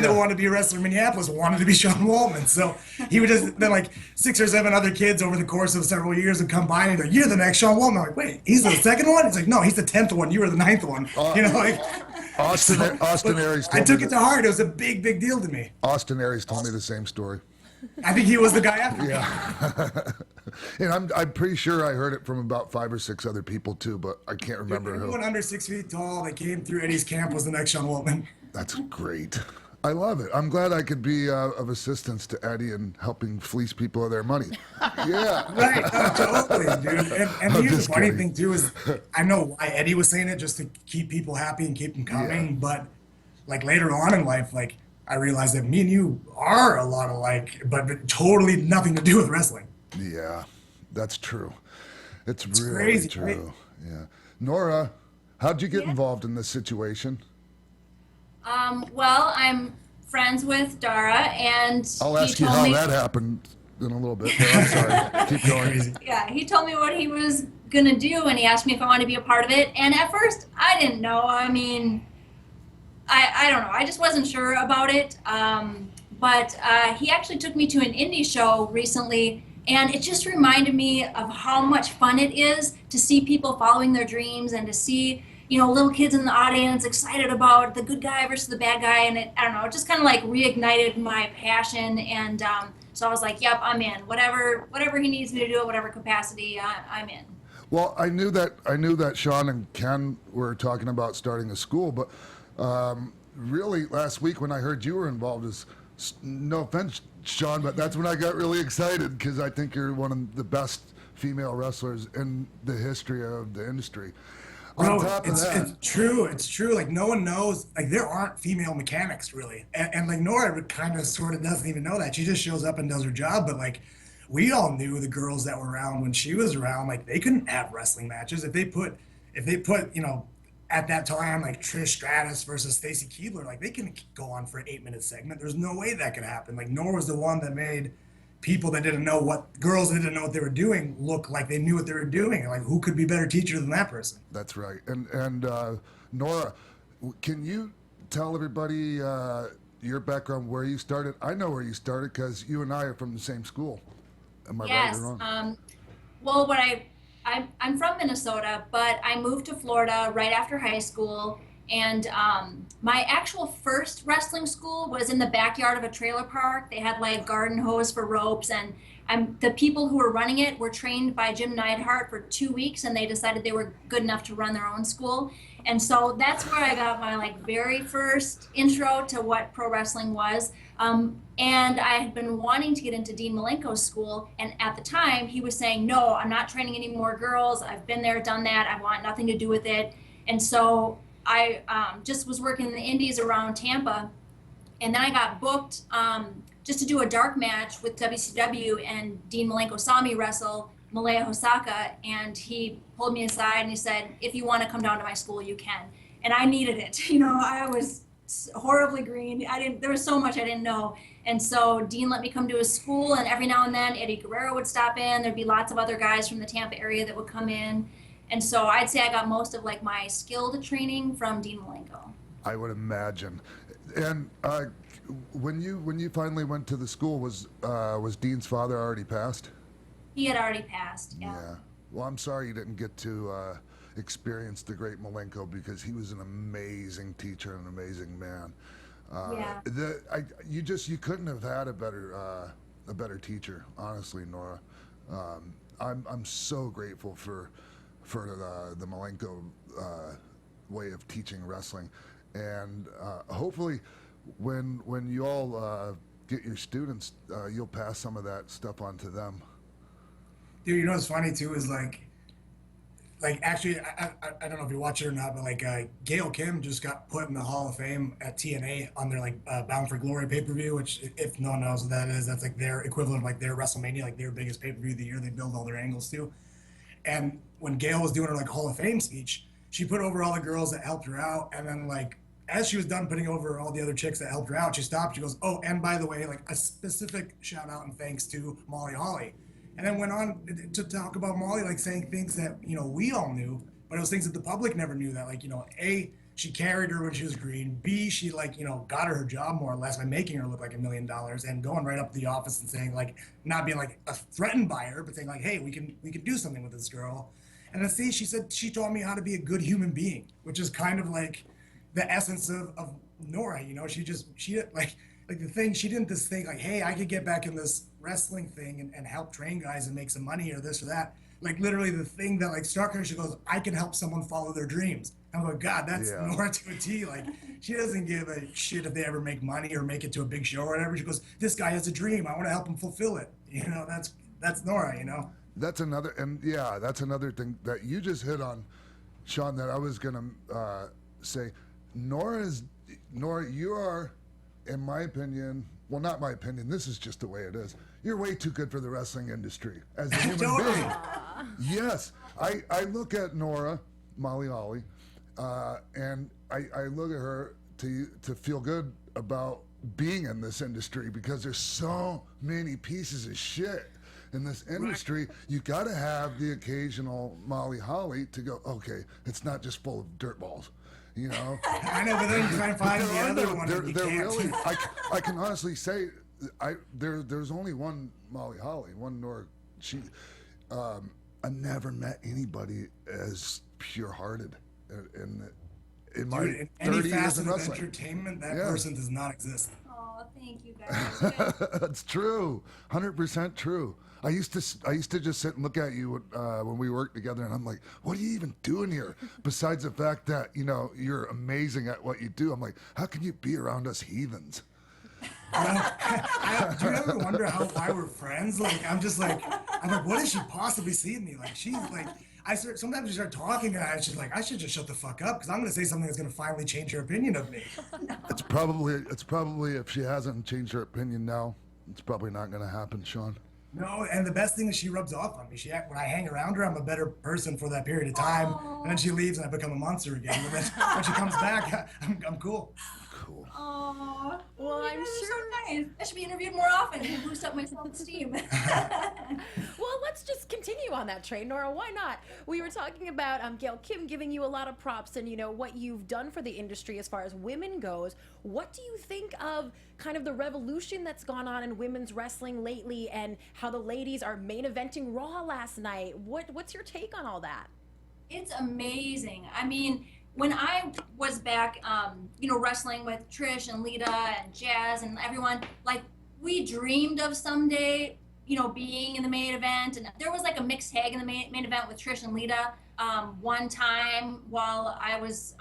that wanted to be a wrestler in Minneapolis wanted to be Sean Waltman. So he would just, then like 6 or 7 other kids over the course of several years would come by and he'd go, you're the next Sean Waltman. I'm like, wait, he's the second one? He's like, no, he's the 10th one. You were the 9th one. Austin Aries. I took it to heart. It was a big, big deal to me. Austin Aries told me the same story. I think he was the guy after me. Yeah. And I'm pretty sure I heard it from about 5 or 6 other people too, but I can't remember who. Everyone under 6 feet tall that came through Eddie's camp was the next Sean Waltman. That's great. I love it. I'm glad I could be of assistance to Eddie in helping fleece people of their money. Yeah. Right. No, totally, dude. And here's the funny thing too is I know why Eddie was saying it, just to keep people happy and keep them coming. Yeah. But like later on in life, like I realized that me and you are a lot alike, but totally nothing to do with wrestling. Yeah, that's true. It's really crazy, true. Right? Yeah. Nora, how'd you get involved in this situation? Well, I'm friends with Dara, and I'll ask you how that happened in a little bit. But I'm sorry. Keep going. Yeah, he told me what he was gonna do, and he asked me if I wanted to be a part of it. And at first, I didn't know. I mean, I don't know. I just wasn't sure about it. But he actually took me to an indie show recently, and it just reminded me of how much fun it is to see people following their dreams and to see, little kids in the audience excited about the good guy versus the bad guy. And I don't know, it just kind of like reignited my passion. And so I was like, yep, I'm in. Whatever he needs me to do, whatever capacity, I'm in. Well, I knew that Shawn and Ken were talking about starting a school, but really last week when I heard you were involved, no offense, Shawn, but that's when I got really excited because I think you're one of the best female wrestlers in the history of the industry. Bro, it's true. It's true. Like no one knows. Like there aren't female mechanics really, and like Nora kind of sort of doesn't even know that. She just shows up and does her job. But like we all knew the girls that were around when she was around. Like they couldn't have wrestling matches if they put at that time, like Trish Stratus versus Stacy Keibler, like they can go on for an 8-minute segment. There's no way that could happen. Like Nora was the one that made people that girls that didn't know what they were doing look like they knew what they were doing. Like who could be better teacher than that person? That's right. And Nora, can you tell everybody your background, where you started? I know where you started because you and I are from the same school. Am I right or wrong? Well, I'm from Minnesota, but I moved to Florida right after high school. And my actual first wrestling school was in the backyard of a trailer park. They had like garden hose for ropes, and the people who were running it were trained by Jim Neidhart for 2 weeks, and they decided they were good enough to run their own school. And so that's where I got my like very first intro to what pro wrestling was. And I had been wanting to get into Dean Malenkos' school, and at the time he was saying, no, I'm not training any more girls. I've been there, done that. I want nothing to do with it. And so I just was working in the indies around Tampa, and then I got booked just to do a dark match with WCW, and Dean Malenkos saw me wrestle Malaya Hosaka, and he pulled me aside and he said, if you want to come down to my school, you can. And I needed it. I was horribly green. There was so much I didn't know. And so Dean let me come to his school, and every now and then Eddie Guerrero would stop in. There'd be lots of other guys from the Tampa area that would come in. And so I'd say I got most of like my skilled training from Dean Malenkos. I would imagine. And when you finally went to the school, was Dean's father already passed? He had already passed. Yeah. Yeah. Well, I'm sorry you didn't get to experience the great Malenkos, because he was an amazing teacher and an amazing man. Yeah. You couldn't have had a better teacher, honestly, Nora. I'm so grateful for the Malenkos way of teaching wrestling, and hopefully when you all get your students, you'll pass some of that stuff on to them. Dude, you know what's funny too is like actually, I don't know if you watch it or not, but like Gail Kim just got put in the Hall of Fame at TNA on their like Bound for Glory pay-per-view, which if no one knows what that is, that's like their equivalent of like their WrestleMania, like their biggest pay-per-view of the year. They build all their angles to. And when Gail was doing her like Hall of Fame speech, she put over all the girls that helped her out, and then like as she was done putting over all the other chicks that helped her out, she stopped. She goes, "Oh, and by the way, like a specific shout out and thanks to Molly Holly." And then went on to talk about Molly, like saying things that, you know, we all knew, but it was things that the public never knew, that like, you know, A, she carried her when she was green. B, she like, you know, got her job more or less by making her look like $1 million and going right up to the office and saying like, not being like threatened by her, but saying like, hey, we can do something with this girl. And then C, she said, she taught me how to be a good human being, which is kind of like the essence of Nora, you know, she like the thing, she didn't just think like, hey, I could get back in this wrestling thing and help train guys and make some money or this or that. Like literally the thing that like struck her, she goes, I can help someone follow their dreams. I'm like, God, that's Nora to a T. Like she doesn't give a shit if they ever make money or make it to a big show or whatever. She goes, this guy has a dream. I want to help him fulfill it. You know, that's Nora, you know? That's another thing that you just hit on, Shawn, that I was going to say. Nora, you are, in my opinion, well, not my opinion, this is just the way it is. You're way too good for the wrestling industry as a human being. Yes. I look at Nora, Molly Holly, and I look at her to feel good about being in this industry, because there's so many pieces of shit in this industry. Right. You got to have the occasional Molly Holly to go, okay, it's not just full of dirtballs. You know, I know, but then you try to find the other one. They're really. I can honestly say, there's only one Molly Holly, one Nora. I never met anybody as pure-hearted in my 30 years in wrestling. Of entertainment, that person does not exist. Oh, thank you guys. That's true, 100% true. I used to just sit and look at you when we worked together, and I'm like, what are you even doing here? Besides the fact that, you know, you're amazing at what you do. I'm like, how can you be around us heathens? Do you ever wonder why we're friends? Like, I'm like, what does she possibly see in me? Like, she's like, sometimes we start talking, and she's like, I should just shut the fuck up, because I'm going to say something that's going to finally change her opinion of me. No. It's probably, if she hasn't changed her opinion now, it's probably not going to happen, Shawn. No, and the best thing is she rubs off on me. When I hang around her, I'm a better person for that period of time. Aww. And then she leaves, and I become a monster again. And then when she comes back, I'm cool. Cool. Aww. Well, I'm sure. So nice. I should be interviewed more often to boost up my self-esteem. Well, let's just continue on that train, Nora. Why not? We were talking about Gail Kim giving you a lot of props and, you know, what you've done for the industry as far as women goes. What do you think of kind of the revolution that's gone on in women's wrestling lately, and how the ladies are main eventing Raw last night? What's your take on all that? It's amazing. I mean, when I was back, you know, wrestling with Trish and Lita and Jazz and everyone, like, we dreamed of someday, you know, being in the main event. And there was like a mixed tag in the main event with Trish and Lita one time while I was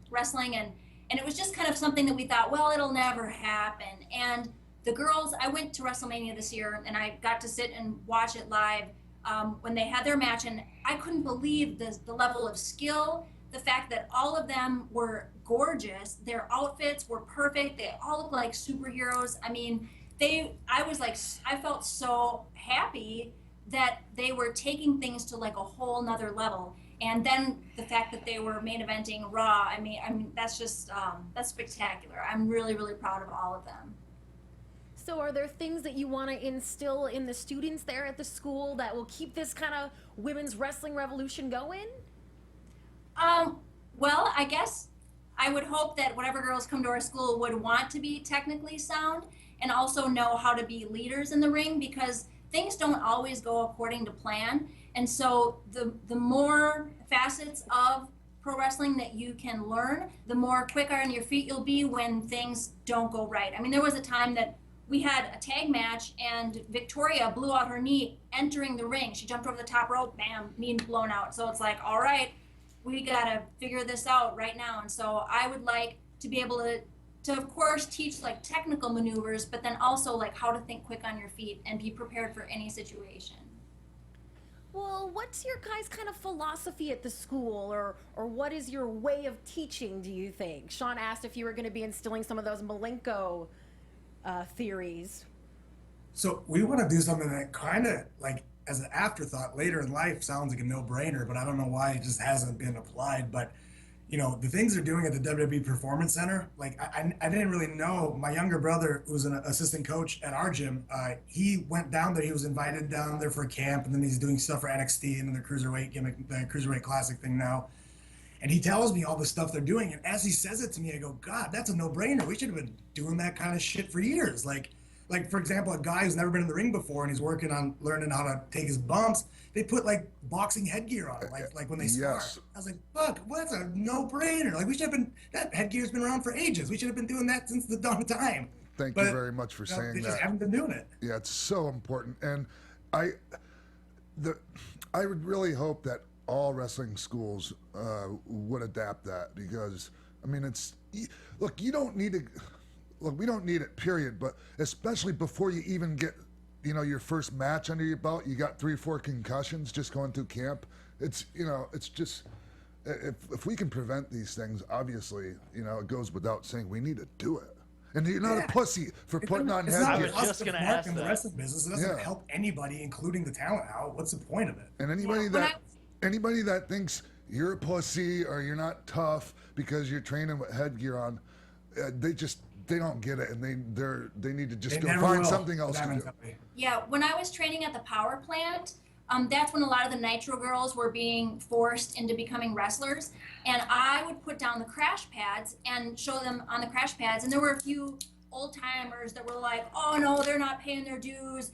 wrestling, and it was just kind of something that we thought, well, it'll never happen. And the girls, I went to WrestleMania this year, and I got to sit and watch it live when they had their match, and I couldn't believe the level of skill, the fact that all of them were gorgeous, their outfits were perfect, they all looked like superheroes. I mean, I felt so happy that they were taking things to like a whole nother level. And then the fact that they were main eventing Raw, I mean, that's just, that's spectacular. I'm really, really proud of all of them. So are there things that you want to instill in the students there at the school that will keep this kind of women's wrestling revolution going? Well, I guess I would hope that whatever girls come to our school would want to be technically sound and also know how to be leaders in the ring, because things don't always go according to plan. And so the more facets of pro wrestling that you can learn, the more quicker on your feet you'll be when things don't go right. I mean, there was a time that we had a tag match and Victoria blew out her knee entering the ring. She jumped over the top rope, bam, knee blown out. So it's like, all right, we gotta figure this out right now. And so I would like to be able to of course teach like technical maneuvers, but then also like how to think quick on your feet and be prepared for any situation. Well, what's your guys' kind of philosophy at the school, or what is your way of teaching, do you think? Shawn asked if you were going to be instilling some of those Malenkos theories. So we want to do something that kind of like as an afterthought later in life sounds like a no-brainer, but I don't know why it just hasn't been applied. But you know, the things they're doing at the WWE Performance Center, like I didn't really know. My younger brother, who's an assistant coach at our gym, he went down there. He was invited down there for a camp, and then he's doing stuff for NXT and the Cruiserweight gimmick, the Cruiserweight Classic thing now. And he tells me all the stuff they're doing, and as he says it to me, I go, God, that's a no-brainer. We should have been doing that kind of shit for years. Like for example, a guy who's never been in the ring before and he's working on learning how to take his bumps, they put like boxing headgear on, like when they spar. Yes. I was like, fuck, well, that's a no-brainer. Like we should have been, that headgear's been around for ages. We should have been doing that since the dawn of time. Thank you very much for saying they that. Just haven't been doing it. Yeah, it's so important. And I would really hope that all wrestling schools would adapt that, because I mean, look, you don't need to. Look, we don't need it, period. But especially before you even get, your first match under your belt, you got 3 or 4 concussions just going through camp. It's just, if we can prevent these things, obviously, it goes without saying, we need to do it. And you're not a pussy for putting on headgear. I was just going to ask in the that. wrestling business, it doesn't help anybody, including the talent out. What's the point of it? And anybody that thinks you're a pussy or you're not tough because you're training with headgear on, they don't get it, and they need to just go find something else to do. Yeah, when I was training at the power plant, that's when a lot of the Nitro girls were being forced into becoming wrestlers, and I would put down the crash pads and show them on the crash pads, and there were a few old timers that were like, oh no, they're not paying their dues,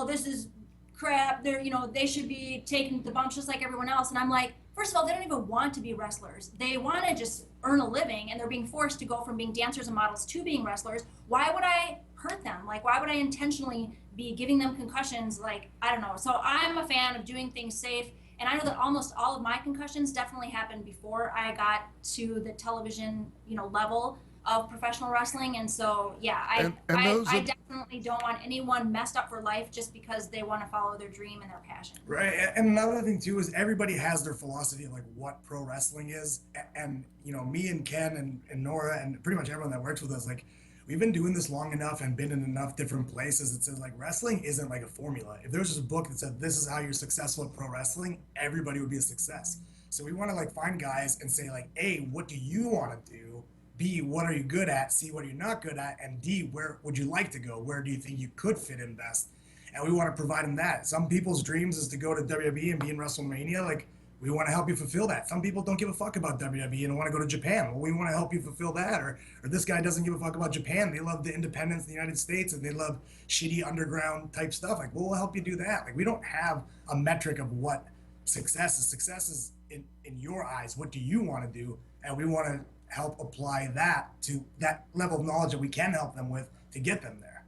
this is crap, they should be taking the bumps just like everyone else. And I'm like, first of all, they don't even want to be wrestlers. They want to just earn a living, and they're being forced to go from being dancers and models to being wrestlers. Why would I hurt them? Like, why would I intentionally be giving them concussions? Like, I don't know. So I'm a fan of doing things safe, and I know that almost all of my concussions definitely happened before I got to the television, level of professional wrestling. And so, yeah, I definitely don't want anyone messed up for life just because they want to follow their dream and their passion. Right. And another thing too is everybody has their philosophy of like what pro wrestling is. And me and Ken and Nora and pretty much everyone that works with us, like we've been doing this long enough and been in enough different places. It says like wrestling isn't like a formula. If there was just a book that said this is how you're successful at pro wrestling, everybody would be a success. So we want to like find guys and say like, A, what do you want to do? B, what are you good at? C, what are you not good at? And D, where would you like to go? Where do you think you could fit in best? And we want to provide them that. Some people's dreams is to go to WWE and be in WrestleMania. Like, we want to help you fulfill that. Some people don't give a fuck about WWE and want to go to Japan. Well, we want to help you fulfill that. Or this guy doesn't give a fuck about Japan. They love the independence of the United States and they love shitty underground type stuff. Like, we'll help you do that. Like, we don't have a metric of what success is. Success is in your eyes. What do you want to do? And we want to help apply that to that level of knowledge that we can help them with to get them there.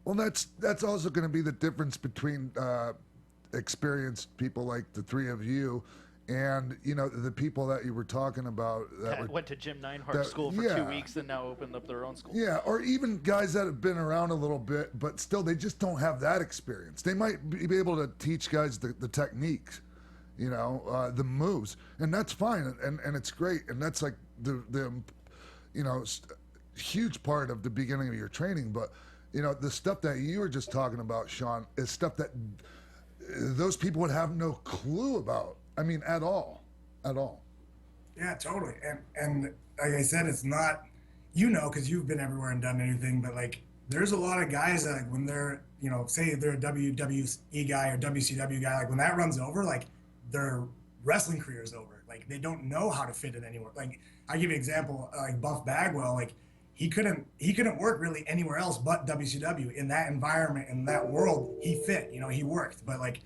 Well, that's also going to be the difference between experienced people like the three of you and the people that you were talking about that went to Jim Neidhart's school for 2 weeks and now opened up their own school. Yeah, or even guys that have been around a little bit, but still they just don't have that experience. They might be able to teach guys the techniques, the moves, and that's fine, and it's great, and that's like the huge part of the beginning of your training. But the stuff that you were just talking about, Shawn, is stuff that those people would have no clue about. I mean, at all. Yeah, totally. And like I said, it's not, because you've been everywhere and done anything, but like there's a lot of guys that like when they're, say they're a WWE guy or WCW guy, like when that runs over, like their wrestling career is over. Like they don't know how to fit it anywhere. Like I give you an example, like Buff Bagwell, like he couldn't work really anywhere else but WCW. In that environment, in that world, he fit, he worked. But like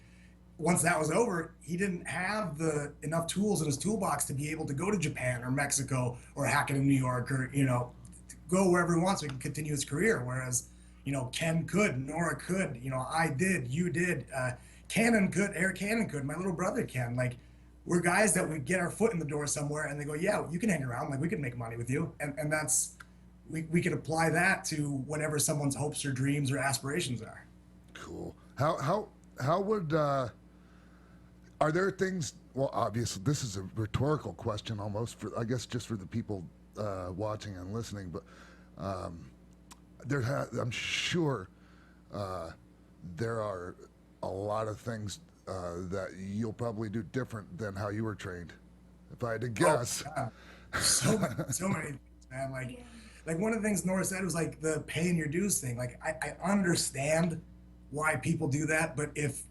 once that was over, he didn't have the enough tools in his toolbox to be able to go to Japan or Mexico or Hackett in New York or, go wherever he wants so he can continue his career. Whereas, Ken could, Nora could, I did, you did, Cannon could, Eric Cannon could, my little brother can. Like, we're guys that would get our foot in the door somewhere and they go, yeah, you can hang around. Like, we can make money with you. And that's, we could apply that to whatever someone's hopes or dreams or aspirations are. Cool. How would, are there things, well, obviously, this is a rhetorical question almost, for I guess just for the people watching and listening, but I'm sure there are a lot of things that you'll probably do different than how you were trained, if I had to guess. Oh, so many things, man. Like one of the things Nora said was like the paying your dues thing. Like I understand why people do that, but if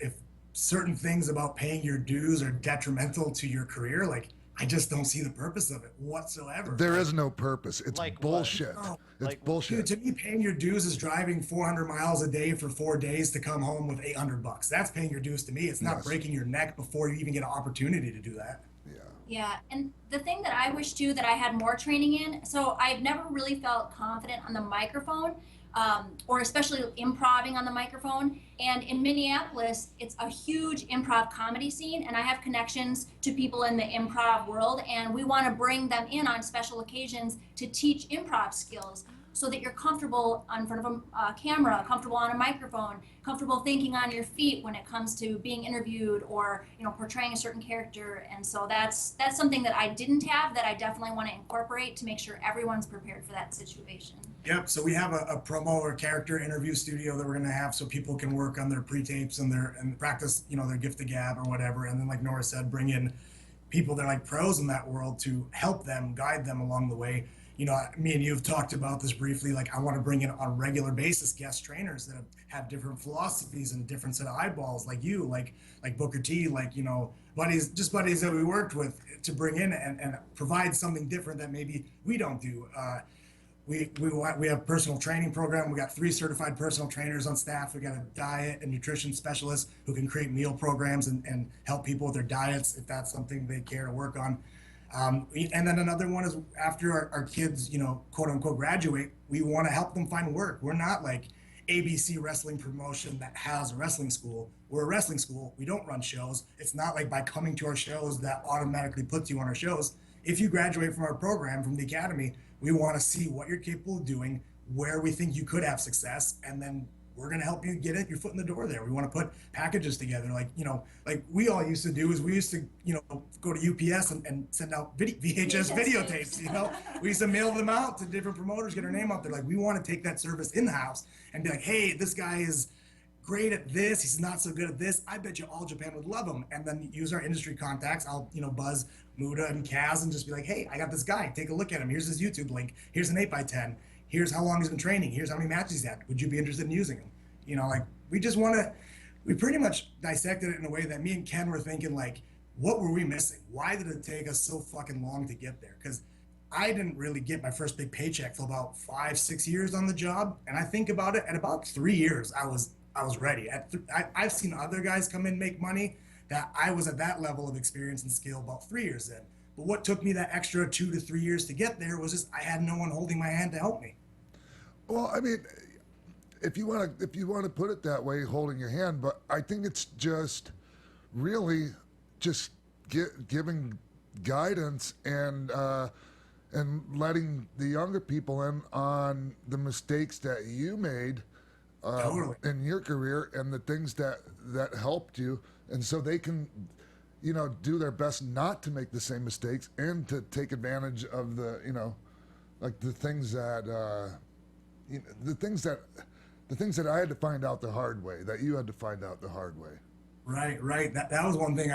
certain things about paying your dues are detrimental to your career, like I just don't see the purpose of it whatsoever. There is no purpose. It's Like bullshit. what? It's bullshit. Dude, to me, paying your dues is driving 400 miles a day for 4 days to come home with $800. That's paying your dues to me. It's not breaking your neck before you even get an opportunity to do that. Yeah, and the thing that I wish too that I had more training in, so I've never really felt confident on the microphone, or especially improvising on the microphone. And in Minneapolis, it's a huge improv comedy scene, and I have connections to people in the improv world, and we want to bring them in on special occasions to teach improv skills so that you're comfortable in front of a camera, comfortable on a microphone, comfortable thinking on your feet when it comes to being interviewed or portraying a certain character. And so that's something that I didn't have that I definitely want to incorporate to make sure everyone's prepared for that situation. Yep. So we have a promo or character interview studio that we're going to have so people can work on their pre-tapes and practice, their gift of gab or whatever. And then, like Nora said, bring in people that are like pros in that world to help them, guide them along the way. Me and you have talked about this briefly. Like, I want to bring in on a regular basis guest trainers that have different philosophies and different set of eyeballs, like you, like Booker T, like, buddies that we worked with, to bring in and provide something different that maybe we don't do. We have personal training program. We got 3 certified personal trainers on staff. We got a diet and nutrition specialist who can create meal programs and help people with their diets if that's something they care to work on. And then another one is after our kids, quote unquote, graduate, we want to help them find work. We're not like ABC wrestling promotion that has a wrestling school. We're a wrestling school. We don't run shows. It's not like by coming to our shows that automatically puts you on our shows. If you graduate from our program, from the academy, we want to see what you're capable of doing, where we think you could have success, and then we're going to help you get your foot in the door there. We want to put packages together. Like we all used to do is we used to, go to UPS and send out VHS videotapes, We used to mail them out to different promoters, get our name out there. Like, we want to take that service in-house and be like, hey, this guy is great at this. He's not so good at this. I bet you all Japan would love him. And then use our industry contacts. I'll, buzz Muda and Kaz and just be like, hey, I got this guy. Take a look at him. Here's his YouTube link. Here's an 8x10. Here's how long he's been training. Here's how many matches he's had. Would you be interested in using him? We pretty much dissected it in a way that me and Ken were thinking, like, what were we missing? Why did it take us so fucking long to get there? Because I didn't really get my first big paycheck till about 5-6 years on the job. And I think about it, at about 3 years, I was ready. I've seen other guys come in, make money, that I was at that level of experience and skill about 3 years in. But what took me that extra 2 to 3 years to get there was just I had no one holding my hand to help me. Well, I mean, if you want to put it that way, holding your hand, but I think it's just really just giving guidance and letting the younger people in on the mistakes that you made in your career and the things that helped you, and so they can do their best not to make the same mistakes and to take advantage of the like the things that the things that I had to find out the hard way, that you had to find out the hard way. Right. That was one thing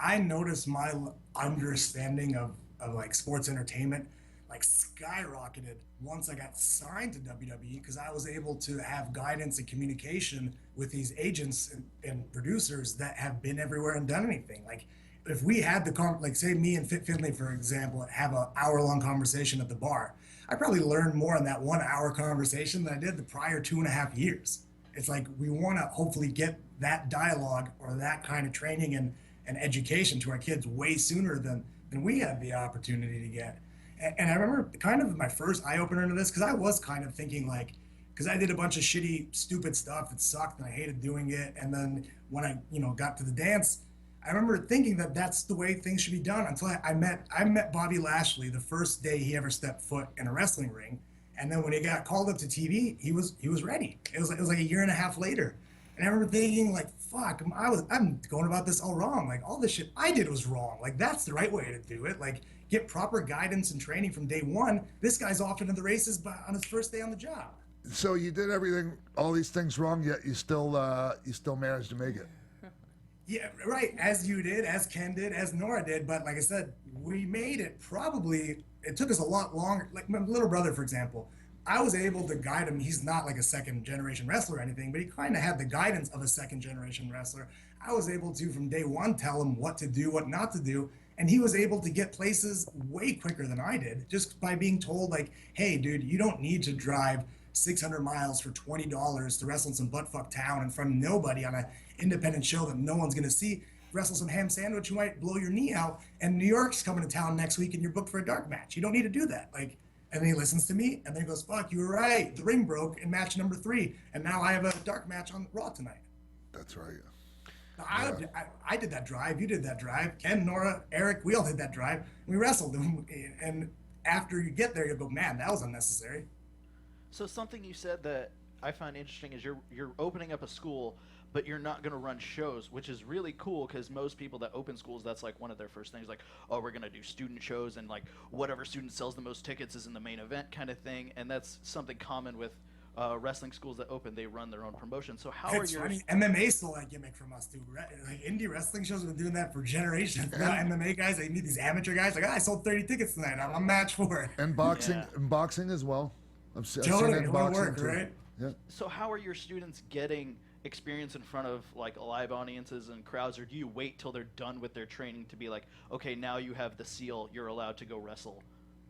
I noticed. My understanding of like sports entertainment like skyrocketed once I got signed to WWE, because I was able to have guidance and communication with these agents and producers that have been everywhere and done anything. Like, if we had the like say me and Fit Finley, for example, have an hour-long conversation at the bar, I probably learned more in that 1 hour conversation than I did the prior 2.5 years. It's like we want to hopefully get that dialogue or that kind of training and education to our kids way sooner than we had the opportunity to get. And I remember kind of my first eye-opener into this, because I was kind of thinking like, because I did a bunch of shitty, stupid stuff that sucked and I hated doing it. And then when I, got to the dance, I remember thinking that that's the way things should be done until I met Bobby Lashley the first day he ever stepped foot in a wrestling ring. And then when he got called up to TV, he was ready. It was like a year and a half later. And I remember thinking like, fuck, I'm going about this all wrong. Like all the shit I did was wrong. Like that's the right way to do it. Like get proper guidance and training from day one. This guy's off into the races on his first day on the job. So you did everything, all these things wrong, yet you still managed to make it. Yeah, right. As you did, as Ken did, as Nora did. But like I said, we made it it took us a lot longer. Like my little brother, for example, I was able to guide him. He's not like a second generation wrestler or anything, but he kind of had the guidance of a second generation wrestler. I was able to, from day one, tell him what to do, what not to do. And he was able to get places way quicker than I did just by being told like, hey, dude, you don't need to drive 600 miles for $20 to wrestle in some buttfuck town in front of nobody on an independent show that no one's going to see. Wrestle some ham sandwich, you might blow your knee out. And New York's coming to town next week and you're booked for a dark match. You don't need to do that. Like, and then he listens to me and then he goes, fuck, you were right. The ring broke in match number 3. And now I have a dark match on Raw tonight. That's right. I did that drive. You did that drive. Ken, Nora, Eric, we all did that drive. We wrestled. And after you get there, you go, man, that was unnecessary. So something you said that I find interesting is you're opening up a school, but you're not going to run shows, which is really cool because most people that open schools, that's like one of their first things, like, oh, we're going to do student shows and like whatever student sells the most tickets is in the main event kind of thing. And that's something common with wrestling schools that open. They run their own promotion. So how it's are your funny. MMA stole that gimmick from us too. Like indie wrestling shows have been doing that for generations. Now MMA guys, they meet these amateur guys like, I sold 30 tickets tonight. I'm a match for it. And boxing as well. I've seen it in it boxing work, too. Right? Yeah. So how are your students getting experience in front of like live audiences and crowds, or do you wait till they're done with their training to be like, okay, now you have the seal, you're allowed to go wrestle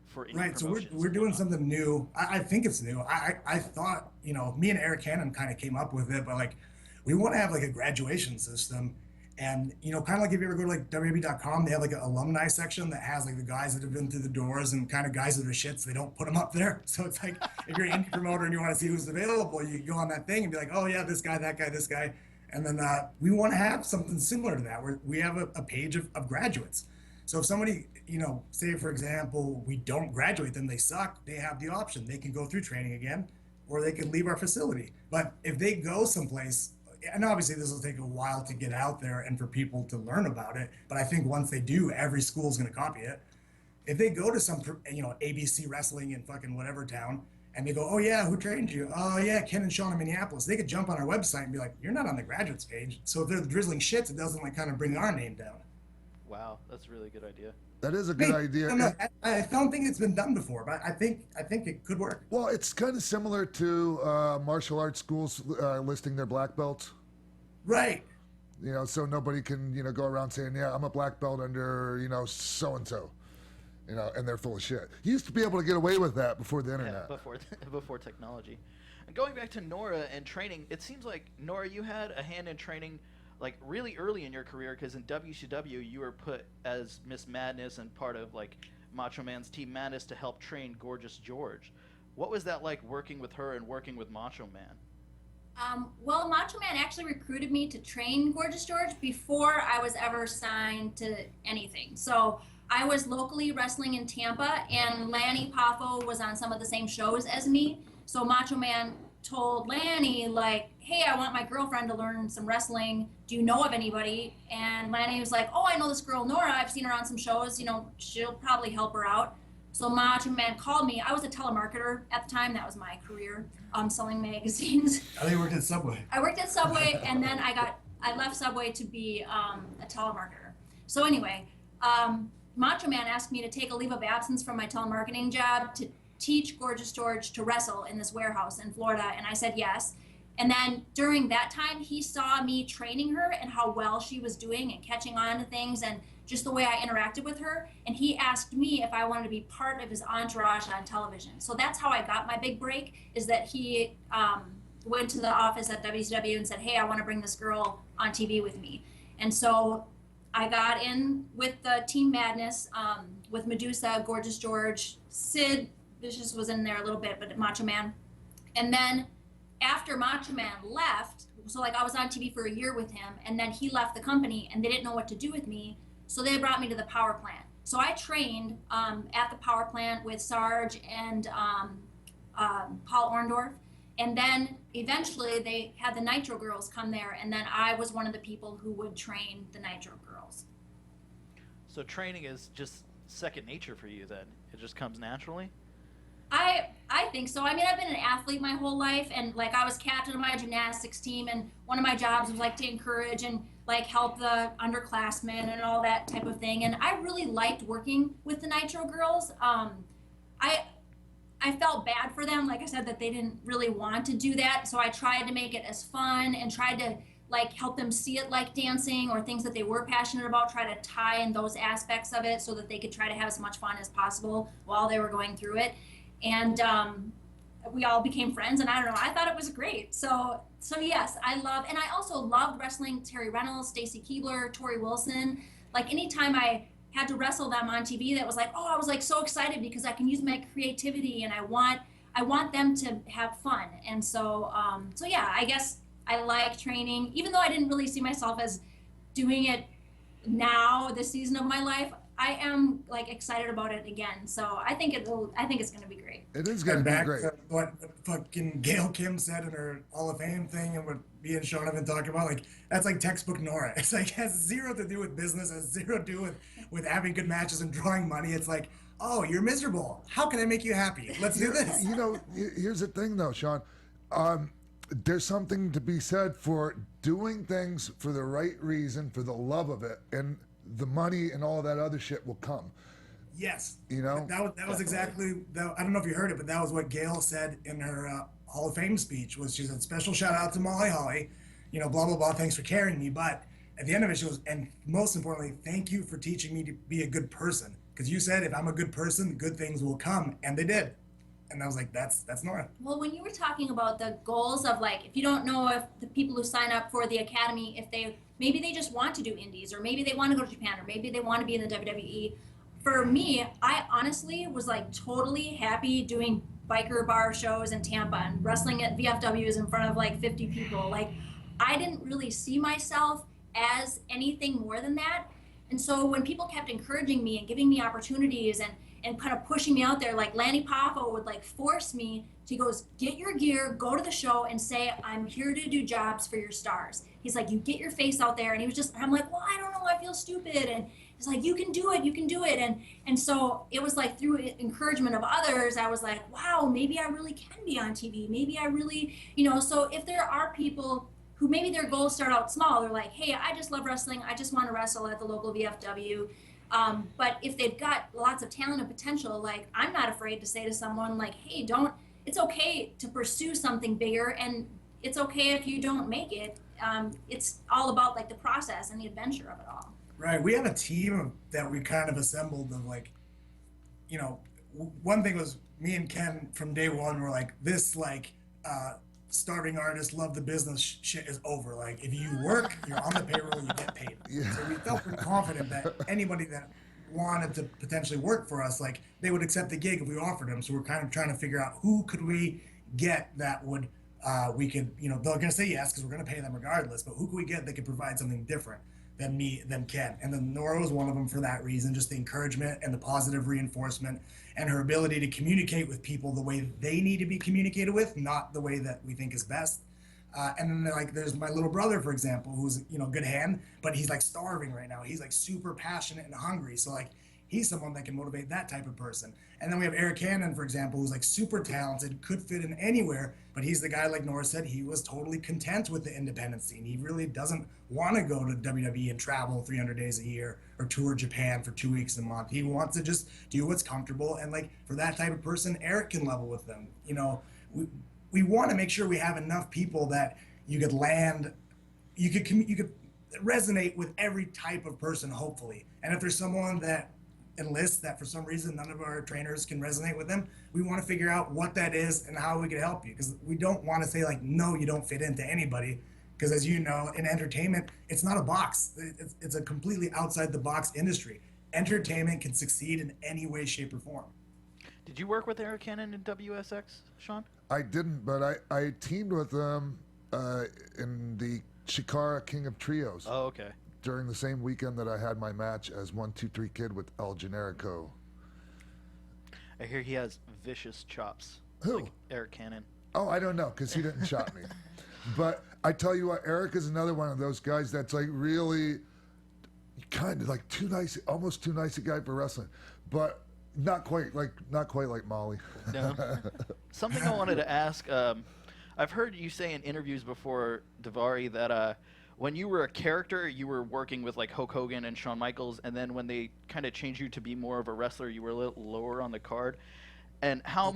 for indie right? So promotions? we're doing something new. I think it's new. I thought, me and Eric Cannon kind of came up with it, but like we want to have like a graduation system. And, kind of like if you ever go to like WWE.com, they have like an alumni section that has like the guys that have been through the doors and kind of guys that are shits. They don't put them up there. So it's like, if you're an indie promoter and you want to see who's available, you go on that thing and be like, oh yeah, this guy, that guy, this guy. And then we want to have something similar to that where we have a page of graduates. So if somebody, say for example, we don't graduate them, they suck, they have the option. They can go through training again, or they can leave our facility. But if they go someplace, and obviously this will take a while to get out there and for people to learn about it, but I think once they do, every school is going to copy it. If they go to some, ABC wrestling in fucking whatever town, and they go, oh yeah, who trained you? Oh yeah, Ken and Shawn in Minneapolis. They could jump on our website and be like, you're not on the graduates page. So if they're the drizzling shits, it doesn't like kind of bring our name down. Wow, that's a really good idea. That is a good idea. I don't think it's been done before, but I think it could work. Well, it's kind of similar to martial arts schools listing their black belts. Right. So nobody can, go around saying, yeah, I'm a black belt under, so-and-so, and they're full of shit. You used to be able to get away with that before the internet. Yeah, before technology. And going back to Nora and training, it seems like, Nora, you had a hand in training like really early in your career, because in WCW you were put as Miss Madness and part of like Macho Man's Team Madness to help train Gorgeous George. What was that like working with her and working with Macho Man? Well, Macho Man actually recruited me to train Gorgeous George before I was ever signed to anything. So I was locally wrestling in Tampa, and Lanny Poffo was on some of the same shows as me. So Macho Man told Lanny, like, hey, I want my girlfriend to learn some wrestling. Do you know of anybody? And Lanny was like, oh, I know this girl, Nora. I've seen her on some shows. She'll probably help her out. So Macho Man called me. I was a telemarketer at the time. That was my career, selling magazines. I worked at Subway. I worked at Subway, and then I left Subway to be a telemarketer. So anyway, Macho Man asked me to take a leave of absence from my telemarketing job to teach Gorgeous George to wrestle in this warehouse in Florida, and I said yes. And then during that time, he saw me training her and how well she was doing and catching on to things, and just the way I interacted with her. And he asked me if I wanted to be part of his entourage on television. So that's how I got my big break, is that he went to the office at WCW and said, hey, I want to bring this girl on TV with me. And so I got in with the Team Madness with Medusa, Gorgeous George, Sid Vicious was in there a little bit, but Macho Man. And then after Macho Man left, so like I was on TV for a year with him, and then he left the company and they didn't know what to do with me. So they brought me to the power plant. So I trained at the power plant with Sarge and Paul Orndorff. And then eventually they had the Nitro Girls come there, and then I was one of the people who would train the Nitro Girls. So training is just second nature for you then? It just comes naturally? I think so. I mean, I've been an athlete my whole life, and like I was captain of my gymnastics team, and one of my jobs was like to encourage and like help the underclassmen and all that type of thing. And I really liked working with the Nitro Girls. I felt bad for them, like I said, that they didn't really want to do that. So I tried to make it as fun and tried to like help them see it like dancing or things that they were passionate about, try to tie in those aspects of it so that they could try to have as much fun as possible while they were going through it. And we all became friends, and I don't know, I thought it was great. So yes, I also loved wrestling Terry Reynolds, Stacy Keibler, Tori Wilson. Like anytime I had to wrestle them on TV, that was like, oh, I was like so excited because I can use my creativity and I want them to have fun. And so yeah, I guess I like training, even though I didn't really see myself as doing it now, this season of my life. I am like excited about it again. So I think it's going to be great. It is going to be great. To what fucking Gail Kim said in her Hall of Fame thing, and what me and Shawn have been talking about, like that's like textbook Nora. It's like has zero to do with business, has zero to do with having good matches and drawing money. It's like, oh, you're miserable. How can I make you happy? Let's do this. You know, here's the thing though, Shawn. There's something to be said for doing things for the right reason, for the love of it, and the money and all that other shit will come. Yes. You know? That was exactly, I don't know if you heard it, but that was what Gail said in her Hall of Fame speech, was she said, special shout out to Molly Holly, you know, blah, blah, blah, thanks for carrying me. But at the end of it, she goes, and most importantly, thank you for teaching me to be a good person. Because you said, if I'm a good person, good things will come. And they did. And I was like, that's Nora. Well, when you were talking about the goals of like, if you don't know if the people who sign up for the academy, if maybe they just want to do indies, or maybe they want to go to Japan, or maybe they want to be in the WWE. For me, I honestly was like totally happy doing biker bar shows in Tampa and wrestling at VFWs in front of like 50 people. Like, I didn't really see myself as anything more than that. And so when people kept encouraging me and giving me opportunities and kind of pushing me out there, like Lanny Poffo would like force me to, he goes, get your gear, go to the show and say, I'm here to do jobs for your stars. He's like, you get your face out there. And he was just, I'm like, well, I don't know, I feel stupid. And he's like, you can do it. And so it was like through encouragement of others, I was like, wow, maybe I really can be on TV. Maybe I really, you know, so if there are people who maybe their goals start out small, they're like, hey, I just love wrestling. I just want to wrestle at the local VFW. But if they've got lots of talent and potential, like I'm not afraid to say to someone like, hey, it's okay to pursue something bigger, and it's okay if you don't make it. It's all about like the process and the adventure of it all. Right. We have a team that we kind of assembled of like, you know, one thing was me and Ken from day one were like, this like starving artist, love the business shit is over. Like if you work, you're on the payroll, you get paid. Yeah. So we felt pretty confident that anybody that wanted to potentially work for us, like they would accept the gig if we offered them. So we're kind of trying to figure out who could we get that would, we could, you know, they're going to say yes because we're going to pay them regardless, but who could we get that could provide something different than Ken? And then Nora was one of them for that reason, just the encouragement and the positive reinforcement and her ability to communicate with people the way they need to be communicated with, not the way that we think is best. And then like there's my little brother, for example, who's, you know, good hand, but he's like starving right now. He's like super passionate and hungry. So like he's someone that can motivate that type of person. And then we have Eric Cannon, for example, who's like super talented, could fit in anywhere, but he's the guy, like Nora said, he was totally content with the independent scene. He really doesn't want to go to WWE and travel 300 days a year or tour Japan for 2 weeks a month. He wants to just do what's comfortable. And like for that type of person, Eric can level with them. You know, we want to make sure we have enough people that you could land, you could resonate with every type of person, hopefully. And if there's someone that enlists that for some reason none of our trainers can resonate with them, we want to figure out what that is and how we can help you, because we don't want to say like, no, you don't fit into anybody, because as you know, in entertainment, it's not a box. It's a completely outside the box industry. Entertainment can succeed in any way, shape, or form. Did you work with Eric Cannon in WSX, Shawn? I didn't, but I teamed with them in the Shikara King of Trios. Oh, okay. During the same weekend that I had my match as 1-2-3 Kid with El Generico. I hear he has vicious chops. Who? Like Eric Cannon. Oh, I don't know, because he didn't shot me. But I tell you what, Eric is another one of those guys that's like really kind of like too nice, almost too nice a guy for wrestling, but not quite like Molly. No. Something I wanted to ask. I've heard you say in interviews before, Daivari, that when you were a character, you were working with like Hulk Hogan and Shawn Michaels, and then when they kind of changed you to be more of a wrestler, you were a little lower on the card. And how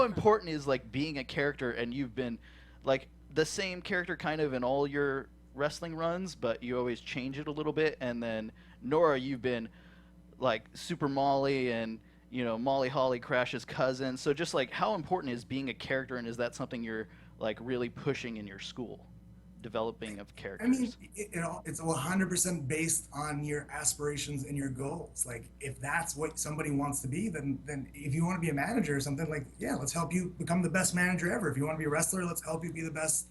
important is like being a character, and you've been like the same character kind of in all your wrestling runs, but you always change it a little bit. And then Nora, you've been like Super Molly and, you know, Molly Holly Crash's cousin. So just like how important is being a character, and is that something you're like really pushing in your school, developing of characters? I mean, it's 100% based on your aspirations and your goals. Like if that's what somebody wants to be, then if you want to be a manager or something, like, yeah, let's help you become the best manager ever. If you want to be a wrestler, let's help you be the best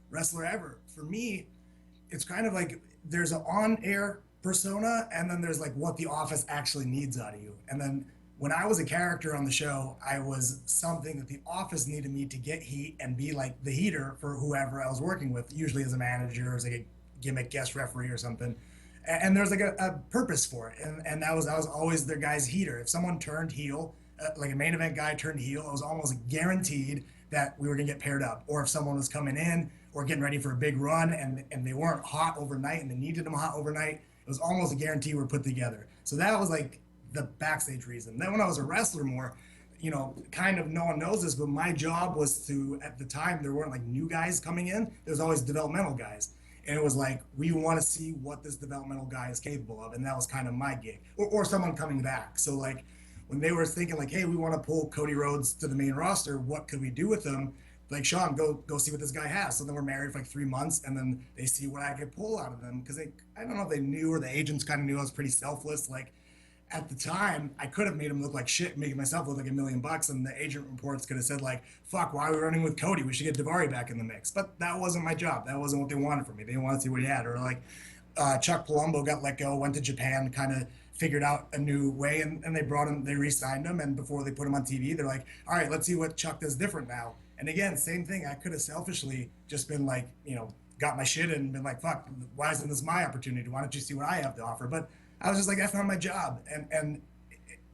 wrestler ever. For me, it's kind of like there's an on-air persona, and then there's like what the office actually needs out of you. And then when I was a character on the show, I was something that the office needed me to get heat and be like the heater for whoever I was working with, usually as a manager, as like a gimmick guest referee or something. And there's like a purpose for it. And I was always their guy's heater. If someone turned heel, like a main event guy turned heel, it was almost guaranteed that we were gonna get paired up. Or if someone was coming in or getting ready for a big run and they weren't hot overnight and they needed them hot overnight, it was almost a guarantee we're put together. So that was like the backstage reason. Then when I was a wrestler more, you know, kind of no one knows this, but my job was to, at the time, there weren't like new guys coming in. There was always developmental guys. And it was like, we want to see what this developmental guy is capable of. And that was kind of my gig, or someone coming back. So like when they were thinking like, hey, we want to pull Cody Rhodes to the main roster, what could we do with him? Like, Shawn, go see what this guy has. So then we're married for like 3 months, and then they see what I could pull out of them. Because I don't know if they knew, or the agents kind of knew I was pretty selfless. Like at the time, I could have made him look like shit, making myself look like $1 million, and the agent reports could have said like, fuck, why are we running with Cody? We should get Daivari back in the mix. But that wasn't my job. That wasn't what they wanted from me. They wanted to see what he had. Or like Chuck Palumbo got let go, went to Japan, kind of figured out a new way, and they brought him, they re-signed him, and before they put him on TV, they're like, all right, let's see what Chuck does different now. And again, same thing. I could have selfishly just been like, you know, got my shit in and been like, fuck, why isn't this my opportunity? Why don't you see what I have to offer? But I was just like, that's not my job.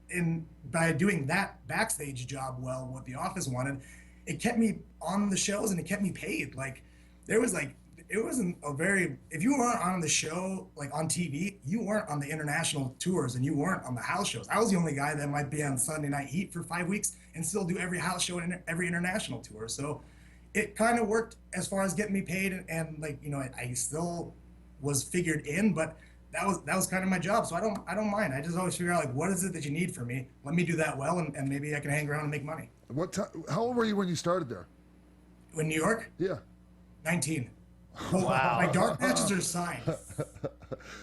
And by doing that backstage job well, what the office wanted, it kept me on the shows and it kept me paid. Like there was like, it wasn't a very, if you weren't on the show, like on TV, you weren't on the international tours and you weren't on the house shows. I was the only guy that might be on Sunday Night Heat for 5 weeks and still do every house show and every international tour. So it kind of worked as far as getting me paid, and like, you know, I still was figured in, but that was kind of my job. So I don't mind. I just always figure out like, what is it that you need from me? Let me do that well, and maybe I can hang around and make money. How old were you when you started there? In New York? Yeah. 19. Wow. My dark matches are signed.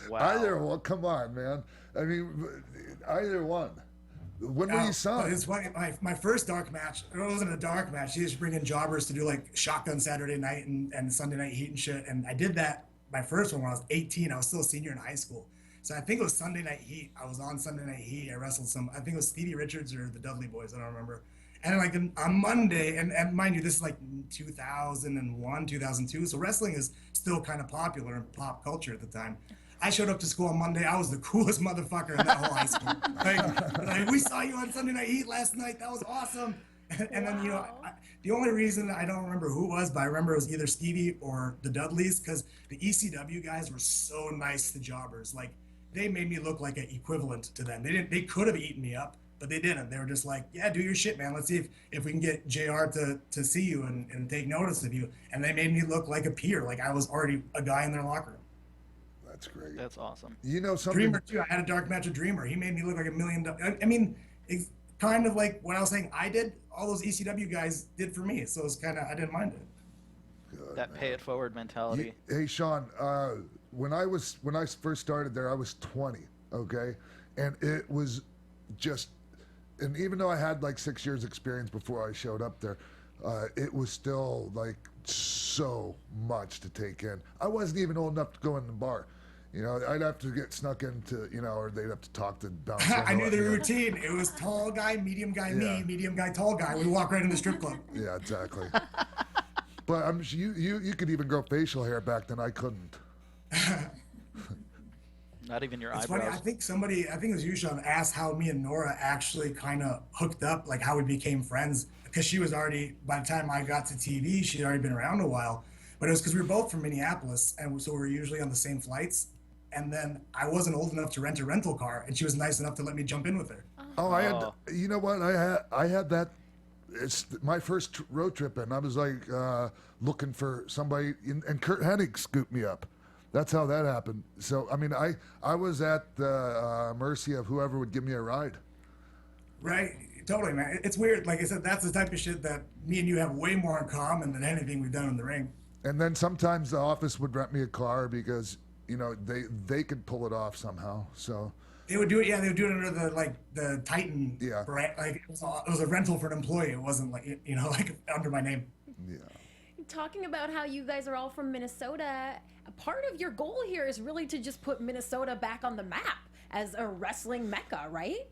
Wow. Either one. Come on, man. I mean, either one. When were you signed? It's funny. My first dark match, it wasn't a dark match. He just bring in jobbers to do like Shotgun Saturday Night and Sunday Night Heat and shit. And I did that, my first one when I was 18. I was still a senior in high school. So I think it was Sunday Night Heat. I was on Sunday Night Heat. I wrestled I think it was Stevie Richards or the Dudley Boys. I don't remember. And like on Monday, and mind you, this is like 2001, 2002. So wrestling is still kind of popular in pop culture at the time. I showed up to school on Monday. I was the coolest motherfucker in that whole high school. Like, we saw you on Sunday Night Heat last night. That was awesome. And then, you know, the only reason I don't remember who it was, but I remember it was either Stevie or the Dudleys, because the ECW guys were so nice to jobbers. Like, they made me look like an equivalent to them. They could have eaten me up, but they didn't. They were just like, yeah, do your shit, man. Let's see if we can get JR to see you and take notice of you. And they made me look like a peer, like I was already a guy in their locker room. That's great. That's awesome. You know something? Dreamer too. I had a dark match with Dreamer. He made me look like $1 million. I mean, it's kind of like what I was saying. I did. All those ECW guys did for me. So it's kind of I didn't mind it. Good, That man. pay it forward mentality. Hey Shawn, when I first started there, I was 20. Okay, and it was just, and even though I had like 6 years experience before I showed up there, it was still like so much to take in. I wasn't even old enough to go in the bar. You know, I'd have to get snuck into, you know, or they'd have to talk to bounce. I knew the routine. It was tall guy, medium guy, me, medium guy, tall guy. We walk right in the strip club. Yeah, exactly. But you could even grow facial hair back then. I couldn't. Not even your It's eyebrows. funny. I think it was you, Sean, asked how me and Nora actually kind of hooked up, like how we became friends. Because she was already, by the time I got to TV, she'd already been around a while. But it was because we were both from Minneapolis, and so we were usually on the same flights. And then I wasn't old enough to rent a rental car, and she was nice enough to let me jump in with her. Oh, I had. You know what? I had that. It's my first road trip, and I was like looking for somebody, and Kurt Hennig scooped me up. That's how that happened. So I mean, I was at the mercy of whoever would give me a ride. Right? Totally, man. It's weird. Like I said, that's the type of shit that me and you have way more in common than anything we've done in the ring. And then sometimes the office would rent me a car because, you know, they could pull it off somehow. So they would do it. Yeah, they would do it under the Titan brand. Like it was a rental for an employee. It wasn't like, you know, like under my name. Yeah. Talking about how you guys are all from Minnesota, a part of your goal here is really to just put Minnesota back on the map as a wrestling mecca, right?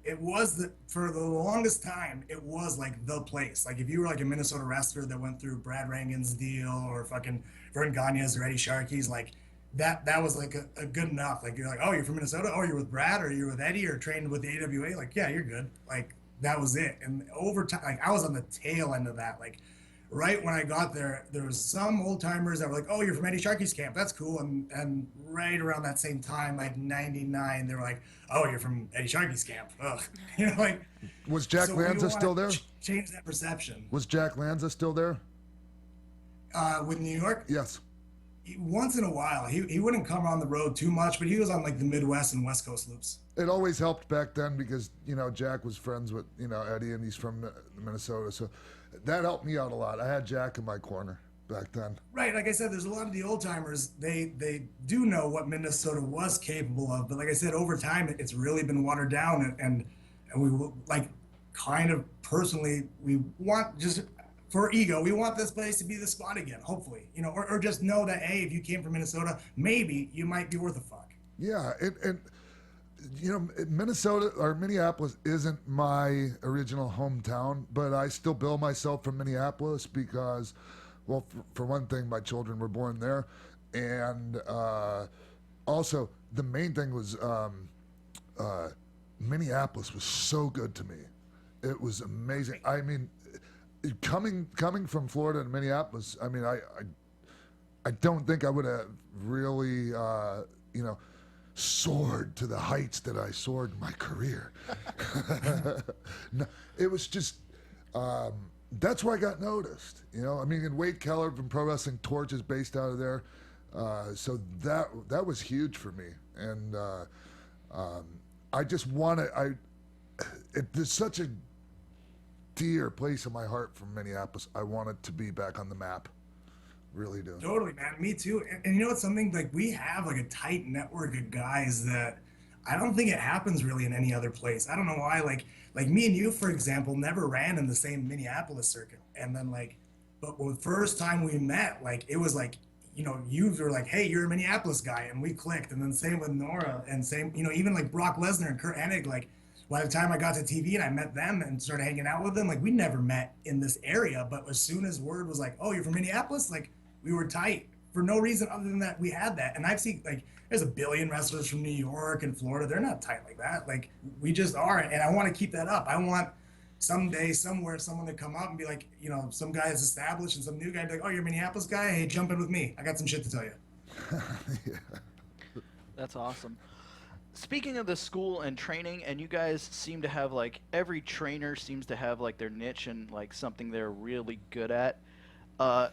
It was for the longest time, it was like the place. Like if you were like a Minnesota wrestler that went through Brad Rangan's deal or fucking Vern Gagne's or Eddie Sharkey's, like that was like a good enough. Like you're like, oh, you're from Minnesota? Oh, you're with Brad or you're with Eddie or trained with the AWA? Like, yeah, you're good. Like that was it. And over time, like I was on the tail end of that. Like right when I got there, there was some old timers that were like, oh, you're from Eddie Sharkey's camp. That's cool. And right around that same time, like 99, they were like, oh, you're from Eddie Sharkey's camp. Ugh. You know, like. Was Jack Lanza still there? Change that perception. Was Jack Lanza still there? With New York? Yes. Once in a while. He wouldn't come on the road too much, but he was on like the Midwest and West Coast loops. It always helped back then because, you know, Jack was friends with, you know, Eddie, and he's from Minnesota. So that helped me out a lot. I had Jack in my corner back then. Right. Like I said, there's a lot of the old timers. They do know what Minnesota was capable of. But like I said, over time, it's really been watered down. And we like kind of personally, we want just for ego, we want this place to be the spot again, hopefully, you know, or just know that, hey, if you came from Minnesota, maybe you might be worth a fuck. Yeah. And you know, Minnesota or Minneapolis isn't my original hometown, but I still bill myself from Minneapolis because, well, for one thing, my children were born there. And also, the main thing was Minneapolis was so good to me. It was amazing. I mean, coming from Florida to Minneapolis, I mean, I don't think I would have really, you know, soared to the heights that I soared in my career. No, it was just, that's where I got noticed. You know, I mean, and Wade Keller from Pro Wrestling Torch is based out of there. So that was huge for me. And I just there's such a dear place in my heart from Minneapolis. I want it to be back on the map. Really do. Totally, man. Me too. And you know, it's something like we have like a tight network of guys that I don't think it happens really in any other place. I don't know why. Like me and you, for example, never ran in the same Minneapolis circuit. And then but the first time we met, like it was like, you know, you were like, hey, you're a Minneapolis guy, and we clicked. And then same with Nora, and same, you know, even like Brock Lesnar and Kurt Hennig. Like by the time I got to TV and I met them and started hanging out with them, like we never met in this area. But as soon as word was like, oh, you're from Minneapolis, like we were tight for no reason other than that we had that. And I've seen like there's a billion wrestlers from New York and Florida. They're not tight like that. Like we just are. And I want to keep that up. I want someday, somewhere, someone to come up and be like, you know, some guy is established and some new guy be like, oh, you're a Minneapolis guy? Hey, jump in with me. I got some shit to tell you. Yeah. That's awesome. Speaking of the school and training, and you guys seem to have like every trainer seems to have like their niche and like something they're really good at.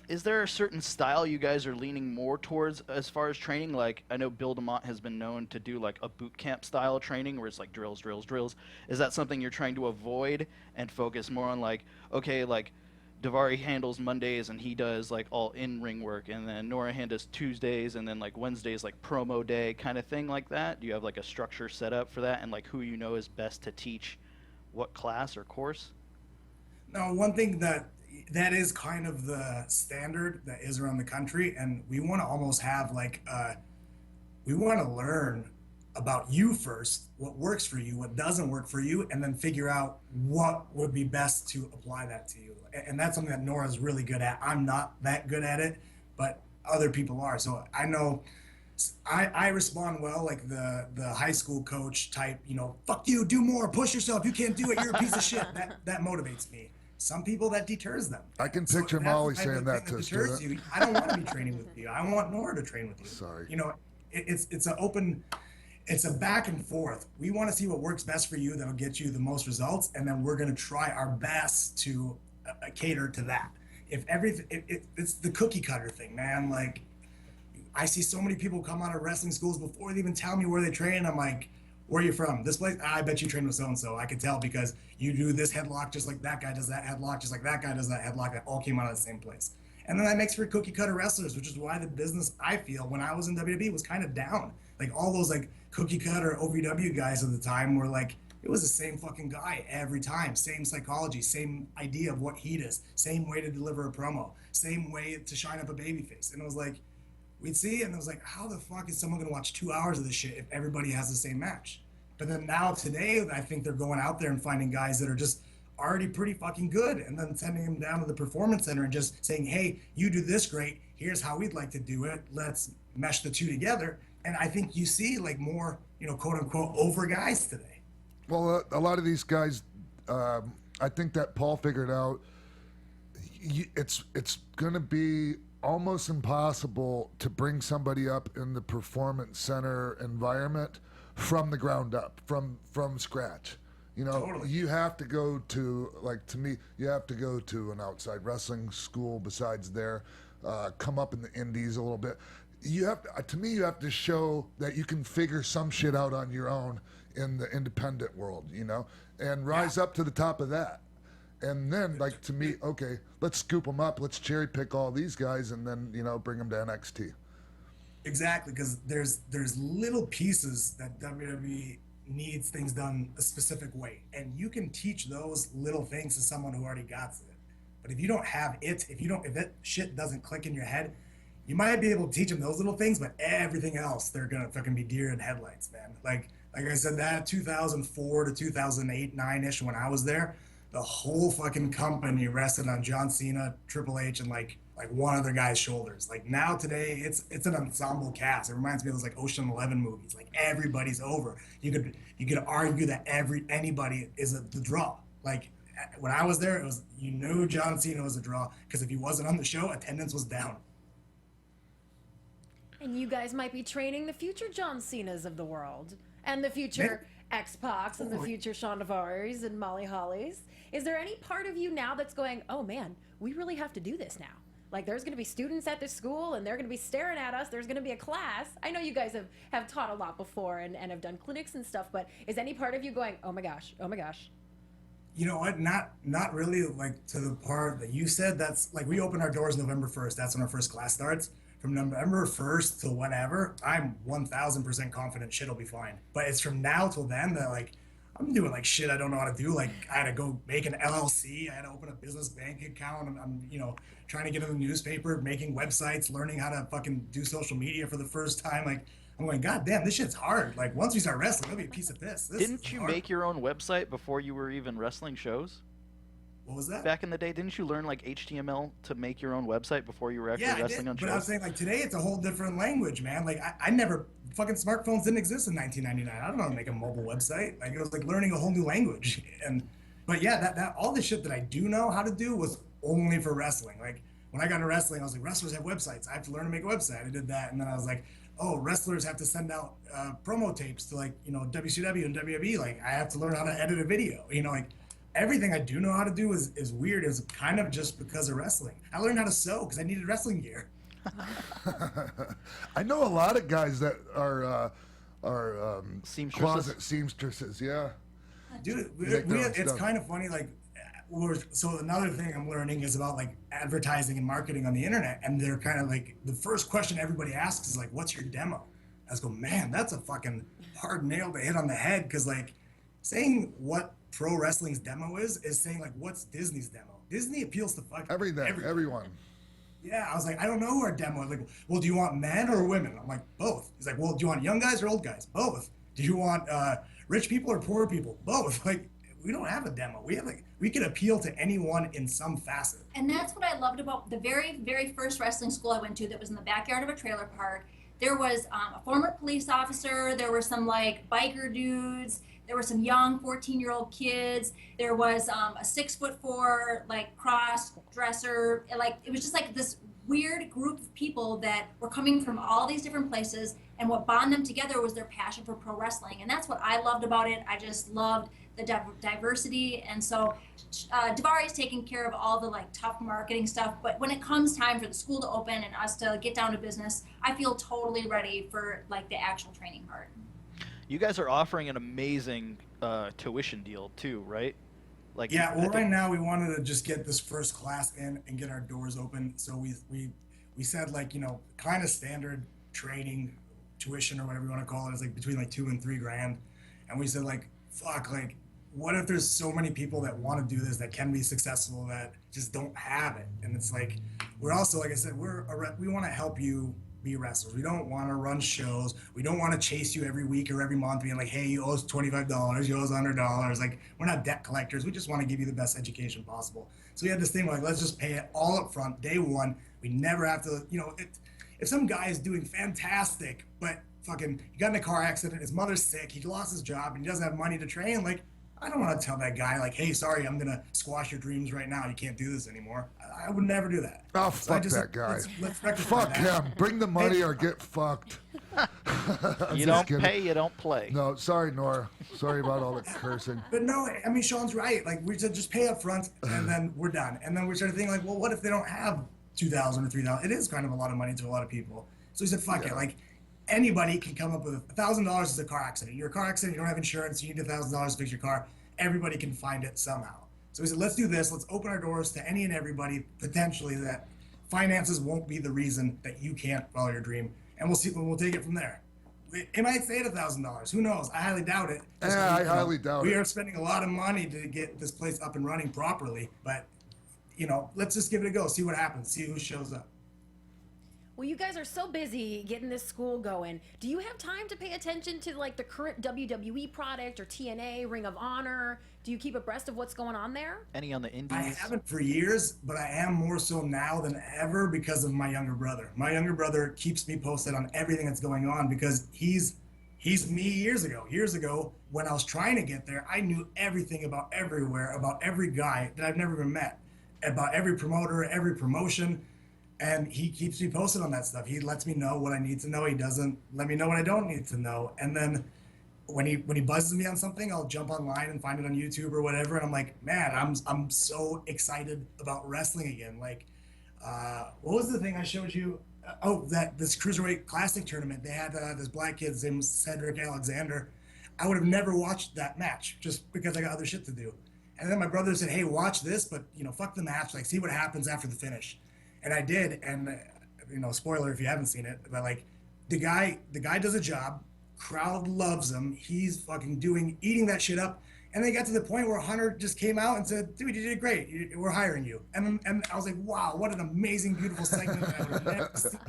Is there a certain style you guys are leaning more towards as far as training? Like, I know Bill DeMott has been known to do like a boot camp style training where it's like drills, drills, drills. Is that something you're trying to avoid and focus more on, like, okay, like Daivari handles Mondays and he does like all in-ring work, and then Nora handles Tuesdays, and then like Wednesdays like promo day kind of thing like that? Do you have like a structure set up for that, and like who you know is best to teach what class or course? No, one thing that is kind of the standard that is around the country, and we want to almost have like we want to learn about you first, what works for you, what doesn't work for you, and then figure out what would be best to apply that to you. And that's something that Nora's really good at. I'm not that good at it, but other people are. So I know I respond well, like the high school coach type, you know, fuck you, do more, push yourself, you can't do it, you're a piece of shit. That motivates me. Some people, that deters them. I can picture Molly saying that to a student. You. I don't want to be training with you. I want Nora to train with you. Sorry. You know, it's an open, it's a back and forth. We want to see what works best for you that'll get you the most results, and then we're going to try our best to cater to that. If everything, it's the cookie cutter thing, man. Like, I see so many people come out of wrestling schools before they even tell me where they train. I'm like, where are you from? This place? I bet you train with so-and-so. I could tell because you do this headlock just like that guy does that headlock, just like that guy does that headlock. That all came out of the same place. And then that makes for cookie cutter wrestlers, which is why the business, I feel, when I was in WWE was kind of down. Like all those like cookie cutter OVW guys at the time were like, it was the same fucking guy every time. Same psychology, same idea of what heat is, same way to deliver a promo, same way to shine up a babyface. And it was like, we'd see it, and it was like, how the fuck is someone gonna watch 2 hours of this shit if everybody has the same match? But then now today, I think they're going out there and finding guys that are just already pretty fucking good, and then sending them down to the performance center and just saying, hey, you do this great, here's how we'd like to do it, let's mesh the two together. And I think you see like more, you know, quote unquote over guys today. Well, a lot of these guys, I think that Paul figured out, it's going to be almost impossible to bring somebody up in the performance center environment from the ground up, from scratch. You know, Totally. You have to go to, like, to me, you have to go to an outside wrestling school besides there, come up in the indies a little bit. You have to me, you have to show that you can figure some shit out on your own in the independent world, you know, and rise up to the top of that. And then, like, to me, okay, let's scoop them up, let's cherry pick all these guys, and then, you know, bring them to NXT. Exactly, because there's little pieces that WWE needs things done a specific way, and you can teach those little things to someone who already got it. But if you don't have it, if that shit doesn't click in your head, you might be able to teach them those little things, but everything else, they're gonna fucking be deer in headlights, man. Like I said, that 2004 to 2008, 9-ish, when I was there, the whole fucking company rested on John Cena, Triple H, and like one other guy's shoulders. Like now today, it's an ensemble cast. It reminds me of those like Ocean 11 movies. Like everybody's over. You could argue that anybody is the draw. Like when I was there, it was, you knew John Cena was a draw because if he wasn't on the show, attendance was down. And you guys might be training the future John Cenas of the world, and the future X-Pacs, and the future Shawn Daivaris and Molly Hollys. Is there any part of you now that's going, oh man, we really have to do this now? Like, there's going to be students at this school, and they're going to be staring at us. There's going to be a class. I know you guys have taught a lot before and have done clinics and stuff, but is any part of you going, oh my gosh, oh my gosh? You know what? Not really, like, to the part that you said. That's like, we open our doors November 1st. That's when our first class starts. From November 1st to whatever, I'm 1,000% confident shit'll be fine. But it's from now till then that, like, I'm doing like shit I don't know how to do. Like, I had to go make an LLC. I had to open a business bank account. I'm you know, trying to get in the newspaper, making websites, learning how to fucking do social media for the first time. Like, I'm going, God damn, this shit's hard. Like, once we start wrestling, it'll be a piece of this. Didn't you make your own website before you were even wrestling shows? What was that? Back in the day, didn't you learn like HTML to make your own website before you were actually wrestling on shows? But I was saying, like, today it's a whole different language, man. Like, I never, fucking smartphones didn't exist in 1999. I don't know how to make a mobile website. Like, it was like learning a whole new language. But yeah, that all the shit that I do know how to do was only for wrestling. Like, when I got into wrestling, I was like, wrestlers have websites. I have to learn to make a website. I did that, and then I was like, oh, wrestlers have to send out promo tapes to, like, you know, WCW and WWE. Like, I have to learn how to edit a video. You know, like, everything I do know how to do is weird. It's kind of just because of wrestling. I learned how to sew because I needed wrestling gear. I know a lot of guys that are closet seamstresses. Yeah, dude, it's kind of funny. Like, so another thing I'm learning is about like advertising and marketing on the internet, and they're kind of like the first question everybody asks is like, "What's your demo?" I just go, "Man, that's a fucking hard nail to hit on the head," because like saying what pro wrestling's demo is saying like, "What's Disney's demo?" Disney appeals to fucking everyone. Yeah, I was like, I don't know who our demo is. Like, well, do you want men or women? I'm like, both. He's like, well, do you want young guys or old guys? Both. Do you want rich people or poor people? Both. Like, we don't have a demo. We can appeal to anyone in some facet. And that's what I loved about the very, very first wrestling school I went to that was in the backyard of a trailer park. There was a former police officer. There were some like biker dudes. There were some young 14-year-old kids. There was a 6'4" like cross dresser. Like it was just like this weird group of people that were coming from all these different places. And what bonded them together was their passion for pro wrestling. And that's what I loved about it. I just loved the diversity. And so Daivari's taking care of all the like tough marketing stuff. But when it comes time for the school to open and us to get down to business, I feel totally ready for like the actual training part. You guys are offering an amazing tuition deal too, right? Like, yeah, well, right now we wanted to just get this first class in and get our doors open. So we said like, you know, kind of standard training tuition or whatever you want to call it is like between like $2,000 and $3,000. And we said like, fuck, like, what if there's so many people that want to do this that can be successful that just don't have it? And it's like, we're also, like I said, we want to help you be wrestlers. We don't want to run shows. We don't want to chase you every week or every month being like, hey, you owe us $25, you owe us $100. Like, we're not debt collectors. We just want to give you the best education possible. So we had this thing like, let's just pay it all up front, day one. We never have to, you know, if some guy is doing fantastic, but fucking he got in a car accident, his mother's sick, he lost his job, and he doesn't have money to train, like, I don't want to tell that guy, like, hey, sorry, I'm going to squash your dreams right now. You can't do this anymore. I would never do that. Oh, so fuck that guy. Let's fuck him. Bring the money or get fucked. You don't pay, you don't play. No, sorry, Nora. Sorry about all the cursing. But no, I mean, Sean's right. Like, we said just pay up front, and then we're done. And then we started thinking, like, well, what if they don't have $2,000 or $3,000? It is kind of a lot of money to a lot of people. So we said, fuck it. Like, anybody can come up with $1,000 is a car accident. You're a car accident, you don't have insurance, you need $1,000 to fix your car. Everybody can find it somehow. So we said, let's do this. Let's open our doors to any and everybody, potentially, that finances won't be the reason that you can't follow your dream. And we'll see, we'll take it from there. It might stay at $1,000. Who knows? I highly doubt it. Yeah, I highly doubt it. We are spending a lot of money to get this place up and running properly. But, you know, let's just give it a go. See what happens. See who shows up. Well, you guys are so busy getting this school going. Do you have time to pay attention to like the current WWE product or TNA, Ring of Honor? Do you keep abreast of what's going on there? Any on the indies? I haven't for years, but I am more so now than ever because of my younger brother. My younger brother keeps me posted on everything that's going on because he's me years ago. Years ago, when I was trying to get there, I knew everything about everywhere, about every guy that I've never even met, about every promoter, every promotion. And he keeps me posted on that stuff. He lets me know what I need to know. He doesn't let me know what I don't need to know. And then when he buzzes me on something, I'll jump online and find it on YouTube or whatever. And I'm like, man, I'm so excited about wrestling again. Like, what was the thing I showed you? This Cruiserweight Classic tournament. They had this black kid, his name was Cedric Alexander. I would have never watched that match just because I got other shit to do. And then my brother said, hey, watch this, but, you know, fuck the match. Like, see what happens after the finish. And I did, and you know, spoiler if you haven't seen it, but like, the guy does a job, crowd loves him, he's fucking eating that shit up, and they got to the point where Hunter just came out and said, dude, you did great, we're hiring you. And I was like, wow, what an amazing, beautiful segment that I would have never seen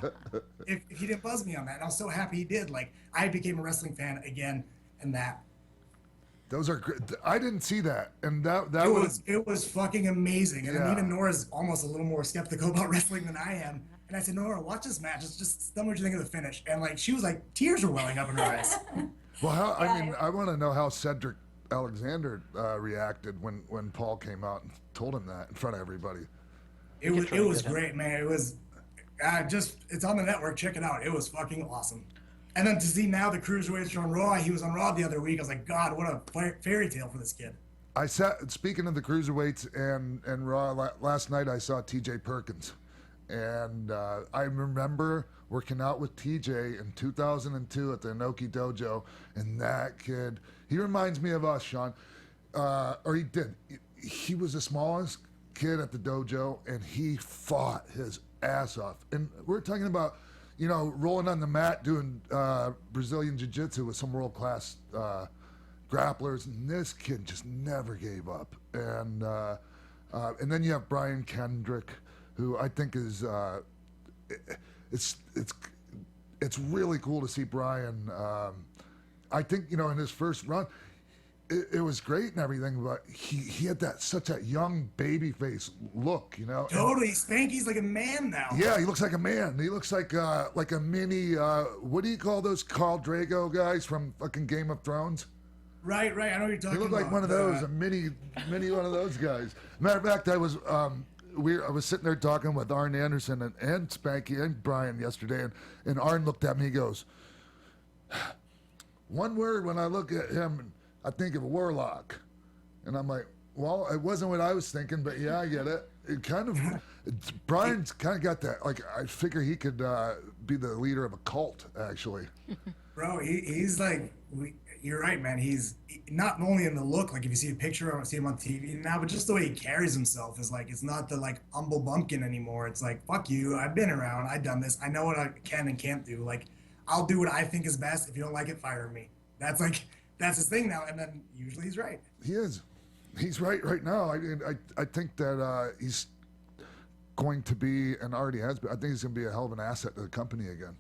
if he didn't buzz me on that. And I was so happy he did. Like, I became a wrestling fan again, and that. Those are great. I didn't see that, and it was fucking amazing. And then even Nora's almost a little more skeptical about wrestling than I am. And I said, Nora, watch this match. It's just tell me what you think of the finish. And like, she was like, tears were welling up in her eyes. Well, I want to know how Cedric Alexander reacted when Paul came out and told him that in front of everybody. It was great, man. It was it's on the network. Check it out. It was fucking awesome. And then to see now the Cruiserweights on Raw, he was on Raw the other week. I was like, God, what a fairy tale for this kid. Speaking of the cruiserweights and Raw, last night I saw T.J. Perkins. And I remember working out with TJ in 2002 at the Inoki Dojo, and that kid, he reminds me of us, Sean. Or he did. He was the smallest kid at the dojo, and he fought his ass off. And we're talking about, rolling on the mat, doing Brazilian Jiu-Jitsu with some world-class grapplers, and this kid just never gave up. And then you have Brian Kendrick, who I think is it's really cool to see Brian. I think in his first run, it was great and everything, but he had such that young baby face look, Totally, Spanky's like a man now. Yeah, he looks like a man. He looks like a mini. What do you call those Khal Drago guys from fucking Game of Thrones? Right. I know what you're talking about. He looked like one of those, a mini one of those guys. Matter of fact, I was sitting there talking with Arn Anderson and Spanky and Brian yesterday, and Arn looked at me. He goes, "One word when I look at him, I think of a warlock." And I'm like, well, it wasn't what I was thinking, but yeah, I get it. Brian's kind of got that. Like, I figure he could be the leader of a cult, actually. Bro, he's like, you're right, man. He's not only in the look, like if you see a picture of him, see him on TV now, but just the way he carries himself is like, it's not the like humble bumpkin anymore. It's like, fuck you, I've been around, I've done this, I know what I can and can't do. Like, I'll do what I think is best. If you don't like it, fire me. That's his thing now. And then usually he's right. He is. He's right now. I mean, I think that he's going to be, and already has been, I think he's going to be a hell of an asset to the company again.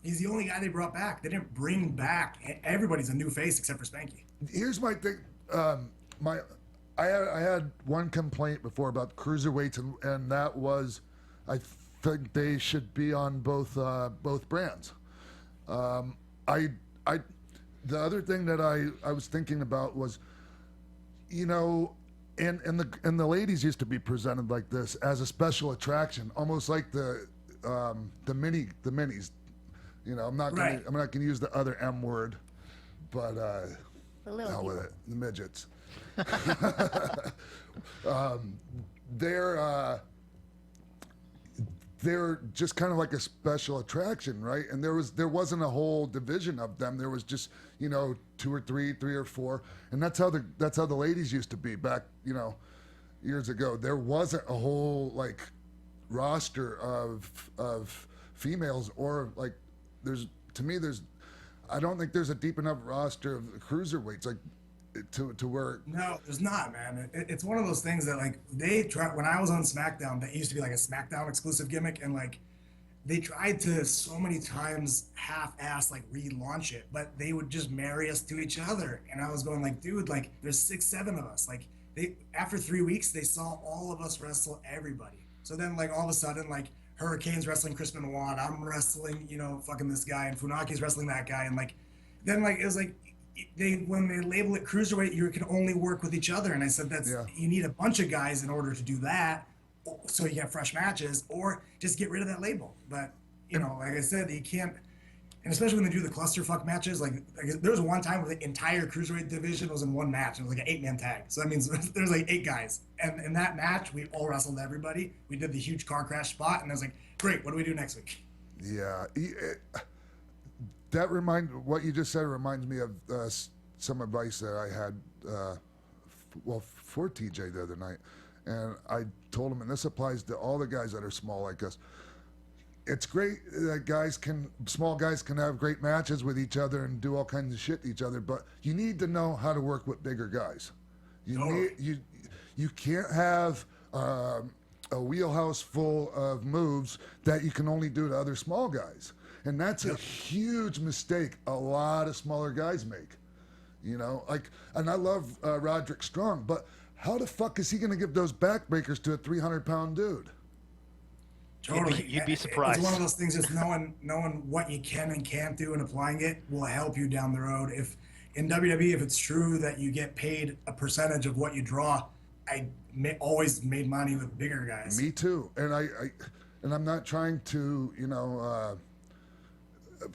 He's the only guy they brought back. They didn't bring back. Everybody's a new face except for Spanky. Here's my thing. I had one complaint before about cruiserweights, and that was, I think they should be on both brands. The other thing that I was thinking about was, and the ladies used to be presented like this as a special attraction, almost like the minis. I'm not gonna use the other M word, but hell with it, the midgets. They're just kind of like a special attraction, right? And there wasn't a whole division of them. There was just 2 or 3 or 4, and that's how the ladies used to be back years ago. There wasn't a whole like roster of females, or like I don't think there's a deep enough roster of cruiserweights like to where. No, there's not, man. It's one of those things that like they try. When I was on SmackDown, that used to be like a SmackDown exclusive gimmick, and like they tried to so many times half-ass like relaunch it, but they would just marry us to each other, and I was going like, dude, like there's 6-7 of us. Like after 3 weeks, they saw all of us wrestle everybody. So then like all of a sudden like Hurricane's wrestling Chris Benoit, I'm wrestling fucking this guy, and Funaki's wrestling that guy, and like then like it was like. When they label it cruiserweight, you can only work with each other, and I said you need a bunch of guys in order to do that, so you get fresh matches, or just get rid of that label. But like I said, you can't, and especially when they do the clusterfuck matches. Like there was one time where the entire cruiserweight division was in one match. It was like an 8-man tag, so that means there's like 8 guys, and in that match we all wrestled everybody. We did the huge car crash spot, and I was like, great, what do we do next week? Yeah. What you just said reminds me of some advice that I had, for TJ the other night. And I told him, and this applies to all the guys that are small like us, it's great that small guys can have great matches with each other and do all kinds of shit to each other, but you need to know how to work with bigger guys. You can't have a wheelhouse full of moves that you can only do to other small guys. And that's a huge mistake a lot of smaller guys make. And I love Roderick Strong, but how the fuck is he going to give those backbreakers to a 300-pound dude? Totally. You'd be surprised. It's one of those things, just knowing what you can and can't do and applying it will help you down the road. If in WWE, if it's true that you get paid a percentage of what you draw, I always made money with bigger guys. Me too. And I'm not trying to,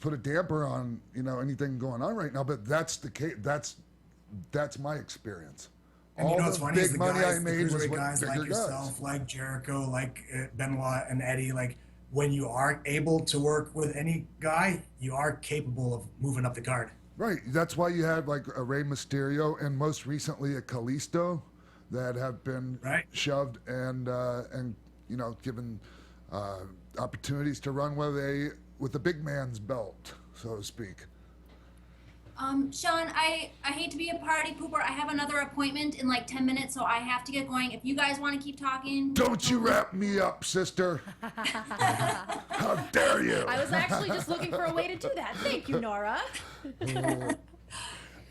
put a damper on anything going on right now, but that's the case. That's my experience And you know what's funny is the money I guys, the made was cruiserweight with guys like bigger yourself, guys. like Jericho, like Benoit and Eddie, like when you are able to work with any guy, you are capable of moving up the card. Right. That's why you had like a Rey Mysterio and most recently a Kalisto that have been shoved and given opportunities to run with the big man's belt, so to speak. Shawn, I hate to be a party pooper. I have another appointment in like 10 minutes, so I have to get going. If you guys want to keep talking. Don't you wrap me up, sister. How dare you? I was actually just looking for a way to do that. Thank you, Nora.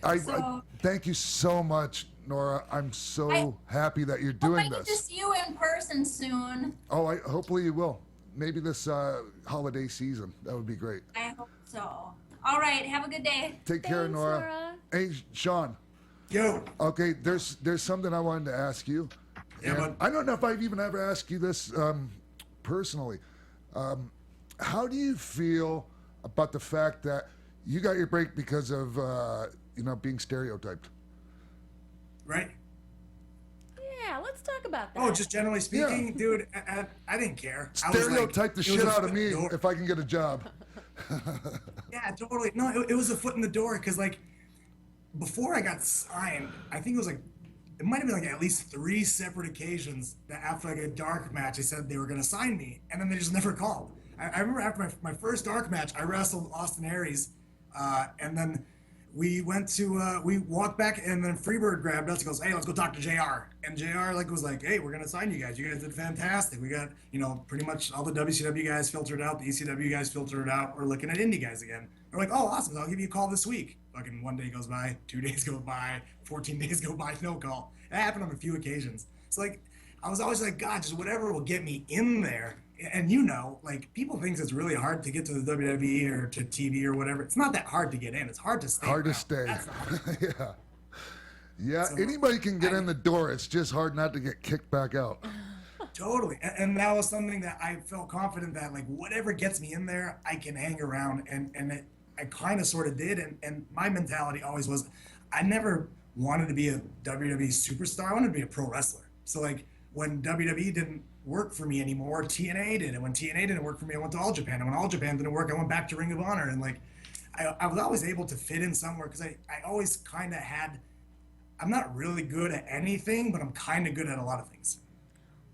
I thank you so much, Nora. I'm so happy that you're doing I get to this. see you in person soon. Oh, hopefully you will. Maybe this holiday season. That would be great. I hope so. All right, have a good day. Take care, Nora. Hey, Shawn. Yo. Okay, there's something I wanted to ask you. Yeah, I don't know if I've even ever asked you this personally. How do you feel about the fact that you got your break because of being stereotyped? Right. Yeah, let's talk about that. Oh, just generally speaking, dude, I didn't care. Stereotype the shit out of me if I can get a job. Yeah, totally. No, it was a foot in the door because, like, before I got signed, I think it might have been like at least 3 separate occasions that after like a dark match, they said they were going to sign me, and then they just never called. I remember after my first dark match, I wrestled Austin Aries, and then we walked back, and then Freebird grabbed us and goes, "Hey, let's go talk to JR." And JR was like, "Hey, we're gonna sign you guys. You guys did fantastic. We got pretty much all the WCW guys filtered out, the ECW guys filtered out. We're looking at indie guys again." We're like, "Oh, awesome! So I'll give you a call this week." Fucking 1 day goes by, 2 days go by, 14 days go by, no call. That happened on a few occasions. So like, I was always like, God, just whatever will get me in there. And like people think it's really hard to get to the WWE or to TV or whatever. It's not that hard to get in. It's hard to stay. Hard to stay. Yeah. So, anybody can get in the door. It's just hard not to get kicked back out. Totally. And that was something that I felt confident that like whatever gets me in there, I can hang around. And I kind of sort of did. And my mentality always was, I never wanted to be a WWE superstar. I wanted to be a pro wrestler. So like when WWE didn't work for me anymore, TNA did. And when TNA didn't work for me, I went to All Japan. And when All Japan didn't work, I went back to Ring of Honor. And like, I was always able to fit in somewhere because I always kind of I'm not really good at anything, but I'm kind of good at a lot of things.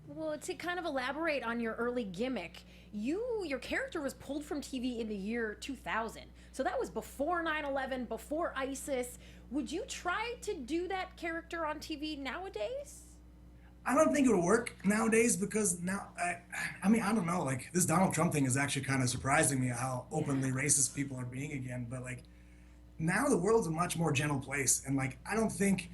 Well, to kind of elaborate on your early gimmick, your character was pulled from TV in the year 2000. So that was before 9/11, before ISIS. Would you try to do that character on TV nowadays? I don't think it would work nowadays because now, I mean, I don't know, like this Donald Trump thing is actually kind of surprising me how openly racist people are being again. But like now the world's a much more gentle place. And like, I don't think,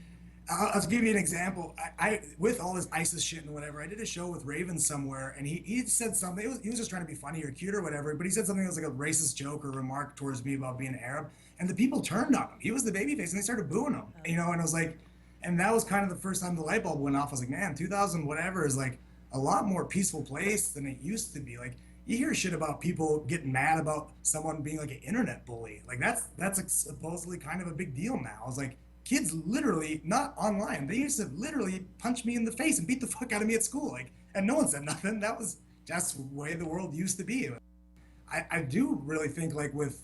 I'll give you an example. I with all this ISIS shit and whatever, I did a show with Raven somewhere and he said something, he was just trying to be funny or cute or whatever, but he said something that was like a racist joke or remark towards me about being Arab. And the people turned on him. He was the babyface and they started booing him, and I was like, and that was kind of the first time the light bulb went off. I was like, man, 2000 whatever is like a lot more peaceful place than it used to be. Like you hear shit about people getting mad about someone being like an internet bully. Like that's like supposedly kind of a big deal now. I was like, kids literally, not online, they used to literally punch me in the face and beat the fuck out of me at school. Like, and no one said nothing. That was just the way the world used to be. I do really think like with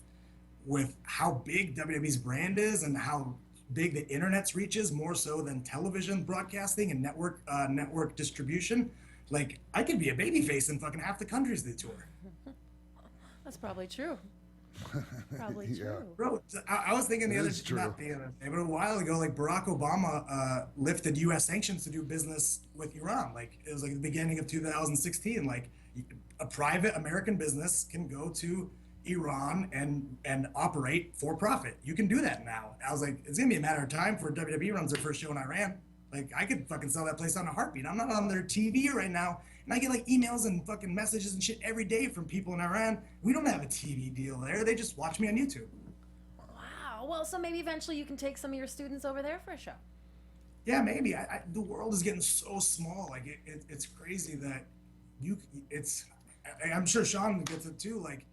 how big WWE's brand is and how big the internet's reach is, more so than television broadcasting and network distribution, like I could be a babyface in fucking half the countries they tour. That's probably true. Probably Yeah. true. Bro, I was thinking not the other day, but a while ago, like Barack Obama lifted U.S. sanctions to do business with Iran. Like it was like the beginning of 2016. Like a private American business can go to Iran and operate for profit. You can do that now. I was like, it's gonna be a matter of time for WWE runs their first show in Iran. Like I could fucking sell that place on a heartbeat. I'm not on their TV right now, and I get like emails and fucking messages and shit every day from people in Iran. We don't have a TV deal there. They just watch me on YouTube. Wow. Well, so maybe eventually you can take some of your students over there for a show. Yeah, maybe. The world is getting so small. Like it's crazy that I'm sure Shawn gets it too. Like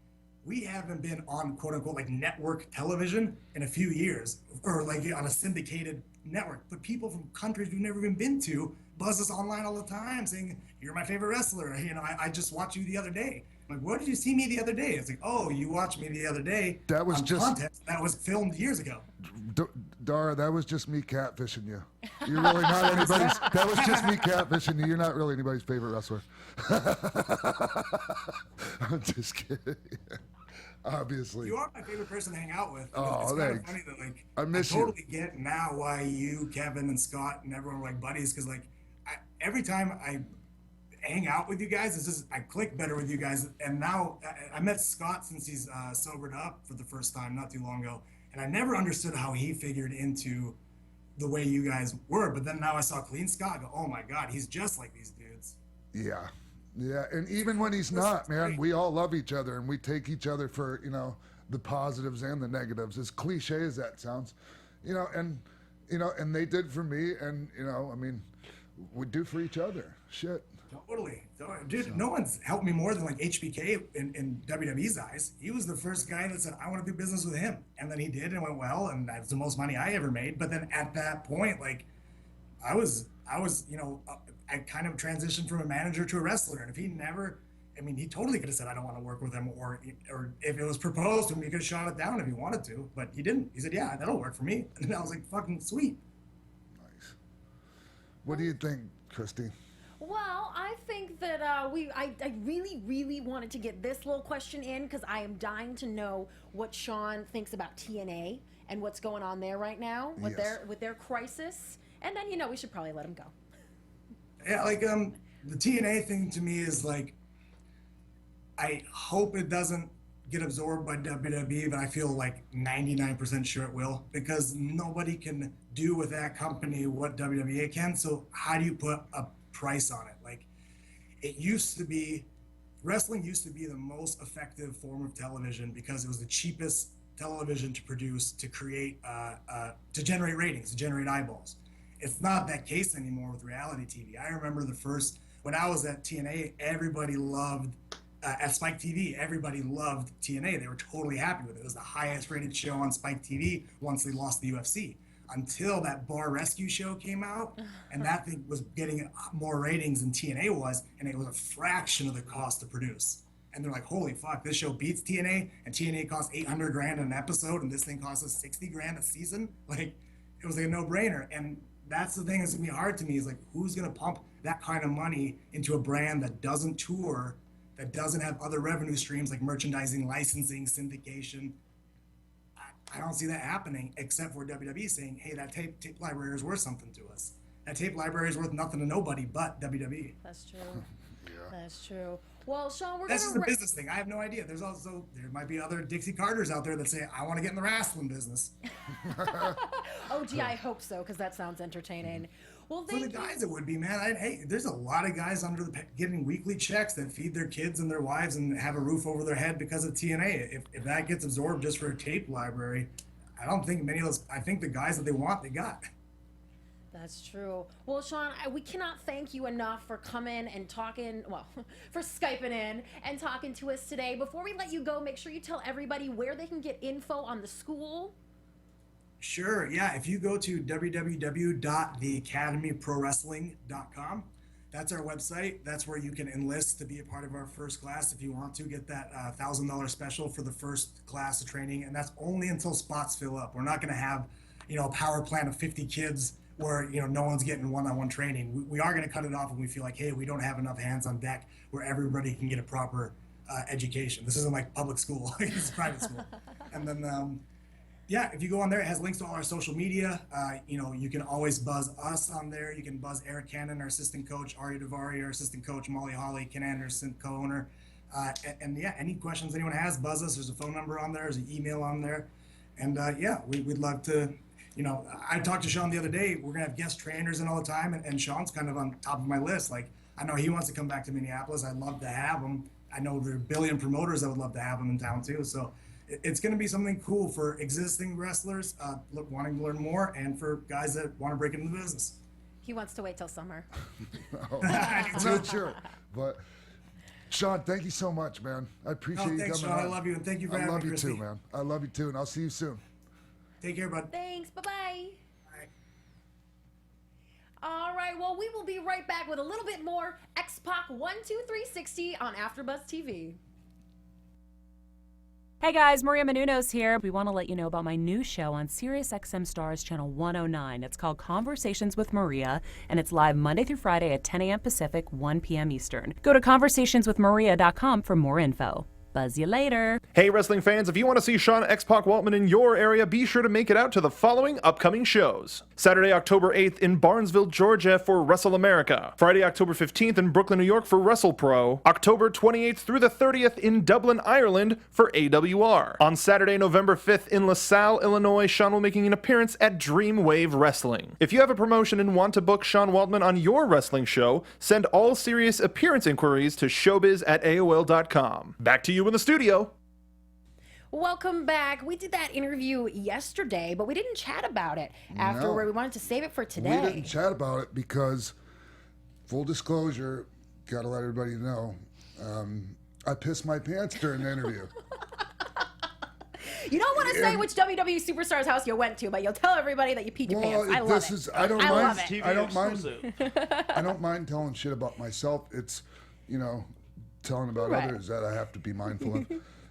we haven't been on quote unquote like network television in a few years, or like on a syndicated network. But people from countries we've never even been to buzz us online all the time saying, "You're my favorite wrestler. You know, I just watched you the other day." I'm like, "Where did you see me the other day?" It's like, "Oh, you watched me the other day." That was on just content that was filmed years ago. Dara, that was just me catfishing you. You're really not anybody's. That was just me catfishing you. You're not really anybody's favorite wrestler. I'm just kidding. Obviously. You are my favorite person to hang out with. Oh, it's kind thanks. of funny that like I miss I totally get now why you, Kevin, and Scott and everyone are like buddies, because like every time I hang out with you guys, it's just I click better with you guys. And now I met Scott since he's sobered up for the first time not too long ago, and I never understood how he figured into the way you guys were. But then now I saw Clean Scott, I go, oh my God, he's just like these dudes. Yeah. Yeah, and even when he's not, man, we all love each other and we take each other for, you know, the positives and the negatives. As cliche as that sounds, and they did for me, and I mean, we do for each other. Shit. Totally. Dude, no one's helped me more than like HBK in WWE's eyes. He was the first guy that said, I want to do business with him. And then he did, and it went well, and that's the most money I ever made. But then at that point, like, I was, I kind of transitioned from a manager to a wrestler. And if he never, he totally could have said, I don't want to work with him. Or if it was proposed to him, he could have shot it down if he wanted to. But he didn't. He said, yeah, that'll work for me. And I was like, fucking sweet. Nice. What do you think, Christy? Well, I think that I really, really wanted to get this little question in because I am dying to know what Shawn thinks about TNA and what's going on there right now with their crisis. And then, we should probably let him go. Yeah, like the TNA thing to me is like, I hope it doesn't get absorbed by WWE, but I feel like 99% sure it will, because nobody can do with that company what WWE can. So how do you put a price on it? Like, wrestling used to be the most effective form of television because it was the cheapest television to produce, to create, to generate ratings, to generate eyeballs. It's not that case anymore with reality TV. I remember when I was at TNA, everybody loved, at Spike TV, everybody loved TNA. They were totally happy with it. It was the highest rated show on Spike TV once they lost the UFC. Until that Bar Rescue show came out, and that thing was getting more ratings than TNA was, and it was a fraction of the cost to produce. And they're like, holy fuck, this show beats TNA, and TNA costs $800,000 an episode, and this thing costs us $60,000 a season. Like, it was like a no-brainer. And that's the thing that's gonna be hard to me, is like, who's gonna pump that kind of money into a brand that doesn't tour, that doesn't have other revenue streams like merchandising, licensing, syndication? I don't see that happening, except for WWE saying, hey, that tape library is worth something to us. That tape library is worth nothing to nobody but WWE. That's true. Yeah. That's true. Well, Shawn, that's just a business thing. I have no idea. There might be other Dixie Carters out there that say, I want to get in the wrestling business. Oh, gee, I hope so, because that sounds entertaining. Well, for the guys, it would be, man. Hey, there's a lot of guys getting weekly checks that feed their kids and their wives and have a roof over their head because of TNA. If that gets absorbed just for a tape library, I don't think many of those. I think the guys that they want, they got. That's true. Well, Shawn, we cannot thank you enough for coming and talking, for Skyping in and talking to us today. Before we let you go, make sure you tell everybody where they can get info on the school. Sure, yeah. If you go to www.theacademyprowrestling.com, that's our website. That's where you can enlist to be a part of our first class if you want to get that $1,000 special for the first class of training. And that's only until spots fill up. We're not going to have, a power plant of 50 kids where, no one's getting one-on-one training. We are going to cut it off when we feel like, hey, we don't have enough hands on deck where everybody can get a proper education. This isn't like public school. It's private school. And then, if you go on there, it has links to all our social media. You can always buzz us on there. You can buzz Eric Cannon, our assistant coach, Ari Daivari, our assistant coach, Molly Holly, Ken Anderson, co-owner. Any questions anyone has, buzz us. There's a phone number on there. There's an email on there. And we'd love to, I talked to Shawn the other day. We're going to have guest trainers in all the time. And Shawn's kind of on top of my list. Like, I know he wants to come back to Minneapolis. I'd love to have him. I know there are a billion promoters that would love to have him in town too. So it's going to be something cool for existing wrestlers wanting to learn more, and for guys that want to break into the business. He wants to wait till summer. Not sure, but Shawn, thank you so much, man. I appreciate you thanks, coming Shawn. on. I love you, and thank you for having me, I love you Christy. too, man. I love you too, and I'll see you soon. Take care, bud. Thanks. Bye-bye. All right, well, we will be right back with a little bit more X-Pac 12360 on AfterBuzz TV. Hey guys, Maria Menounos here. We want to let you know about my new show on SiriusXM Stars Channel 109. It's called Conversations with Maria, and it's live Monday through Friday at 10 a.m. Pacific, 1 p.m. Eastern. Go to conversationswithmaria.com for more info. Buzz you later. Hey, wrestling fans, if you want to see Shawn X-Pac Waltman in your area, be sure to make it out to the following upcoming shows. Saturday, October 8th in Barnesville, Georgia for Wrestle America. Friday, October 15th in Brooklyn, New York for Wrestle Pro. October 28th through the 30th in Dublin, Ireland for AWR. On Saturday, November 5th in LaSalle, Illinois, Shawn will be making an appearance at Dreamwave Wrestling. If you have a promotion and want to book Shawn Waltman on your wrestling show, send all serious appearance inquiries to showbiz@aol.com. Back to you in the studio. Welcome back. We did that interview yesterday, but we didn't chat about it afterward. No. We wanted to save it for today. We didn't chat about it because, full disclosure, gotta let everybody know, I pissed my pants during the interview. You don't want to say which WWE Superstars house you went to, but you'll tell everybody that you peed your pants. I love it. I don't love mind. it. I don't mind telling shit about myself. It's, telling about others that I have to be mindful of.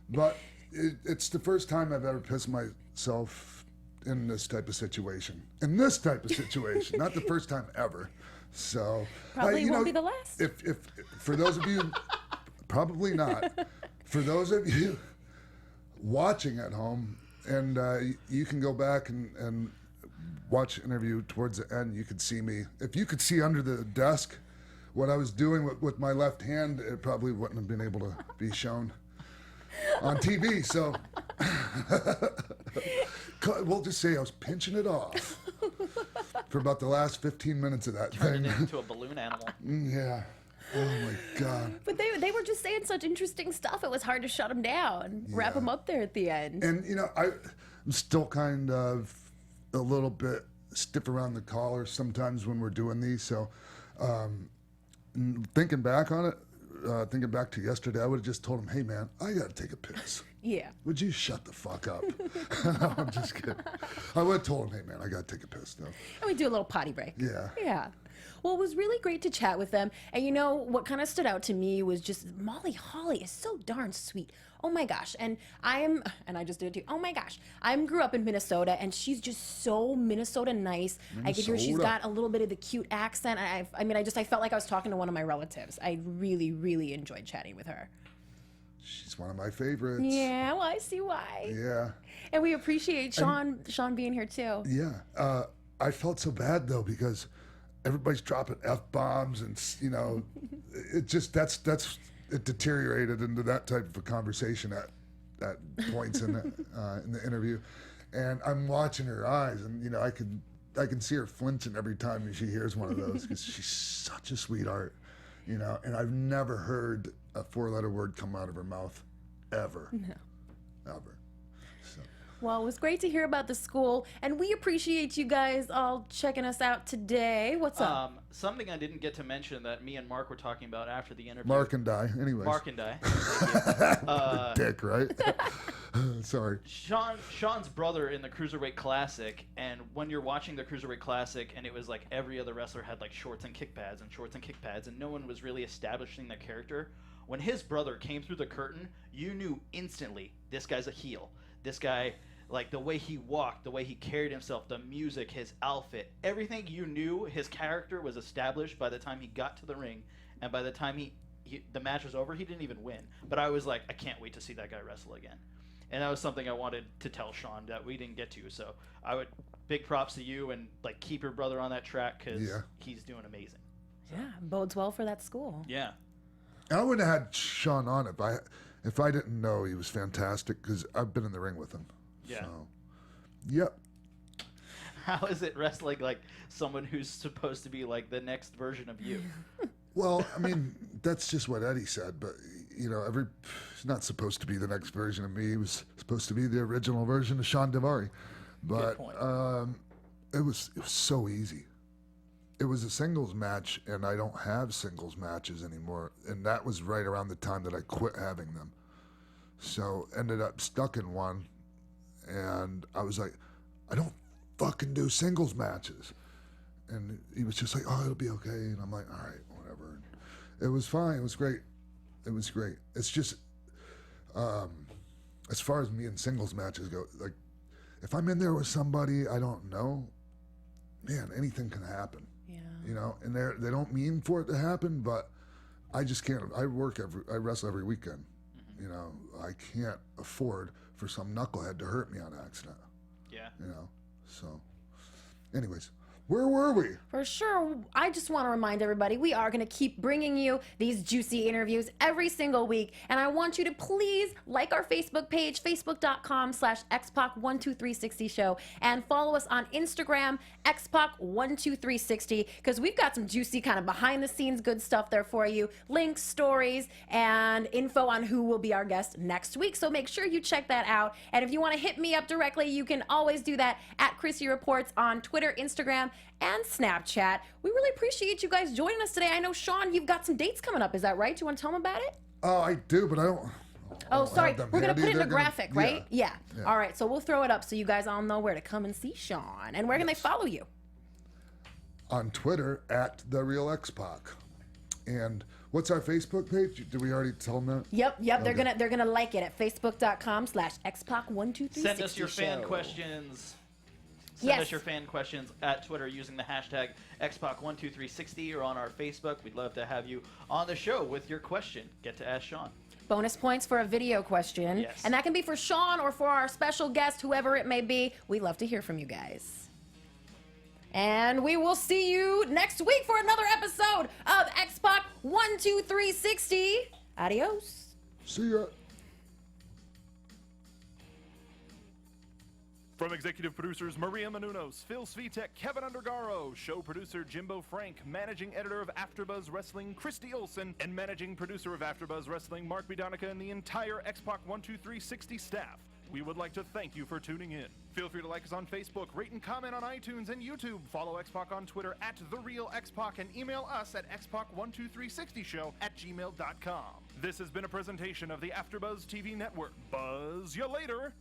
But it's the first time I've ever pissed myself in this type of situation. In this type of situation, not the first time ever. So probably won't be the last. If for those of you, probably not. For those of you watching at home, and you can go back and watch the interview towards the end. You could see me. If you could see under the desk what I was doing with my left hand, it probably wouldn't have been able to be shown on TV. So we'll just say I was pinching it off for about the last 15 minutes of that Turned thing. it into a balloon animal. Yeah. Oh my God. But they were just saying such interesting stuff. It was hard to shut them down, wrap them up there at the end. And I'm still kind of a little bit stiff around the collar sometimes when we're doing these. So thinking back on it, thinking back to yesterday, I would have just told him, "Hey man, I gotta take a piss. Yeah. Would you shut the fuck up?" No, I'm just kidding. I would have told him, "Hey man, I gotta take a piss though." And we do a little potty break. Yeah. Yeah. Well, it was really great to chat with them. And what kind of stood out to me was just Holly is so darn sweet. Oh my gosh. And I just did it too. Oh my gosh. I grew up in Minnesota, and she's just so Minnesota nice. I could hear she's got a little bit of the cute accent. I felt like I was talking to one of my relatives. I really, really enjoyed chatting with her. She's one of my favorites. Yeah, well, I see why. Yeah. And we appreciate Shawn being here too. Yeah. I felt so bad though because everybody's dropping F-bombs and it just it deteriorated into that type of a conversation at points in the interview, and I'm watching her eyes, and I can see her flinching every time she hears one of those because she's such a sweetheart, and I've never heard a 4-letter word come out of her mouth ever. No. Ever. So. Well, it was great to hear about the school, and we appreciate you guys all checking us out today. What's up? Something I didn't get to mention that me and Mark were talking about after the interview. Mark and I, anyways. Mark and I. Dick, right? Sorry. Shawn's brother in the Cruiserweight Classic, and when you're watching the Cruiserweight Classic, and it was like every other wrestler had like shorts and kick pads, and no one was really establishing their character. When his brother came through the curtain, you knew instantly this guy's a heel. This guy, like the way he walked, the way he carried himself, the music, his outfit, everything, you knew his character was established by the time he got to the ring, and by the time the match was over, he didn't even win. But I was like, I can't wait to see that guy wrestle again. And that was something I wanted to tell Shawn that we didn't get to. So big props to you, and like keep your brother on that track because he's doing amazing. So. Yeah, bodes well for that school. Yeah. I wouldn't have had Shawn on if I didn't know he was fantastic because I've been in the ring with him. Yeah. So, yep. How is it wrestling like someone who's supposed to be like the next version of you? Well, I mean, that's just what Eddie said, but he's not supposed to be the next version of me. He was supposed to be the original version of Shawn Daivari. But it was so easy. it was a singles match, and I don't have singles matches anymore. And that was right around the time that I quit having them. So ended up stuck in one, and I was like, I don't fucking do singles matches. And he was just like, oh, it'll be okay. And I'm like, all right, whatever. And it was fine. It was great. It was great. It's just, as far as me and singles matches go, like, if I'm in there with somebody I don't know, man, anything can happen. Yeah. You know, and they don't mean for it to happen, but I just can't. I wrestle every weekend. You know, I can't afford for some knucklehead to hurt me on accident. Yeah. You know, so anyways, where were we? For sure. I just want to remind everybody, we are going to keep bringing you these juicy interviews every single week. And I want you to please like our Facebook page, facebook.com/XPac12360 show, and follow us on Instagram, XPac12360, because we've got some juicy kind of behind the scenes good stuff there for you. Links, stories, and info on who will be our guest next week. So make sure you check that out. And if you want to hit me up directly, you can always do that at Chrissy Reports on Twitter, Instagram, and Snapchat. We really appreciate you guys joining us today. I know, Shawn, you've got some dates coming up. Is that right? Do you want to tell them about it? Oh, I do, but I don't. Oh, sorry. We're going to put it in a They're graphic, gonna- right? Yeah. All right. So we'll throw it up so you guys all know where to come and see Shawn. And where can they follow you? On Twitter at The Real X-Pac. And what's our Facebook page? Did we already tell them that? Yep. Okay. They're gonna like it at facebook.com/XPac12360 Send us your fan show. questions. Send Yes. us your fan questions at Twitter using the hashtag XPac12360 or on our Facebook. We'd love to have you on the show with your question. Get to ask Shawn. Bonus points for a video question. Yes. And that can be for Shawn or for our special guest, whoever it may be. We love to hear from you guys. And we will see you next week for another episode of X-Pac 12360. Adios. See ya. From executive producers Maria Menounos, Phil Svitek, Keven Undergaro, show producer Jimbo Frank, managing editor of AfterBuzz Wrestling Christy Olson, and managing producer of AfterBuzz Wrestling Mark Bidonica, and the entire X-Pac 12360 staff, we would like to thank you for tuning in. Feel free to like us on Facebook, rate and comment on iTunes and YouTube, follow X-Pac on Twitter at TheRealXPac, and email us at xpac12360show@gmail.com. This has been a presentation of the AfterBuzz TV Network. Buzz you later!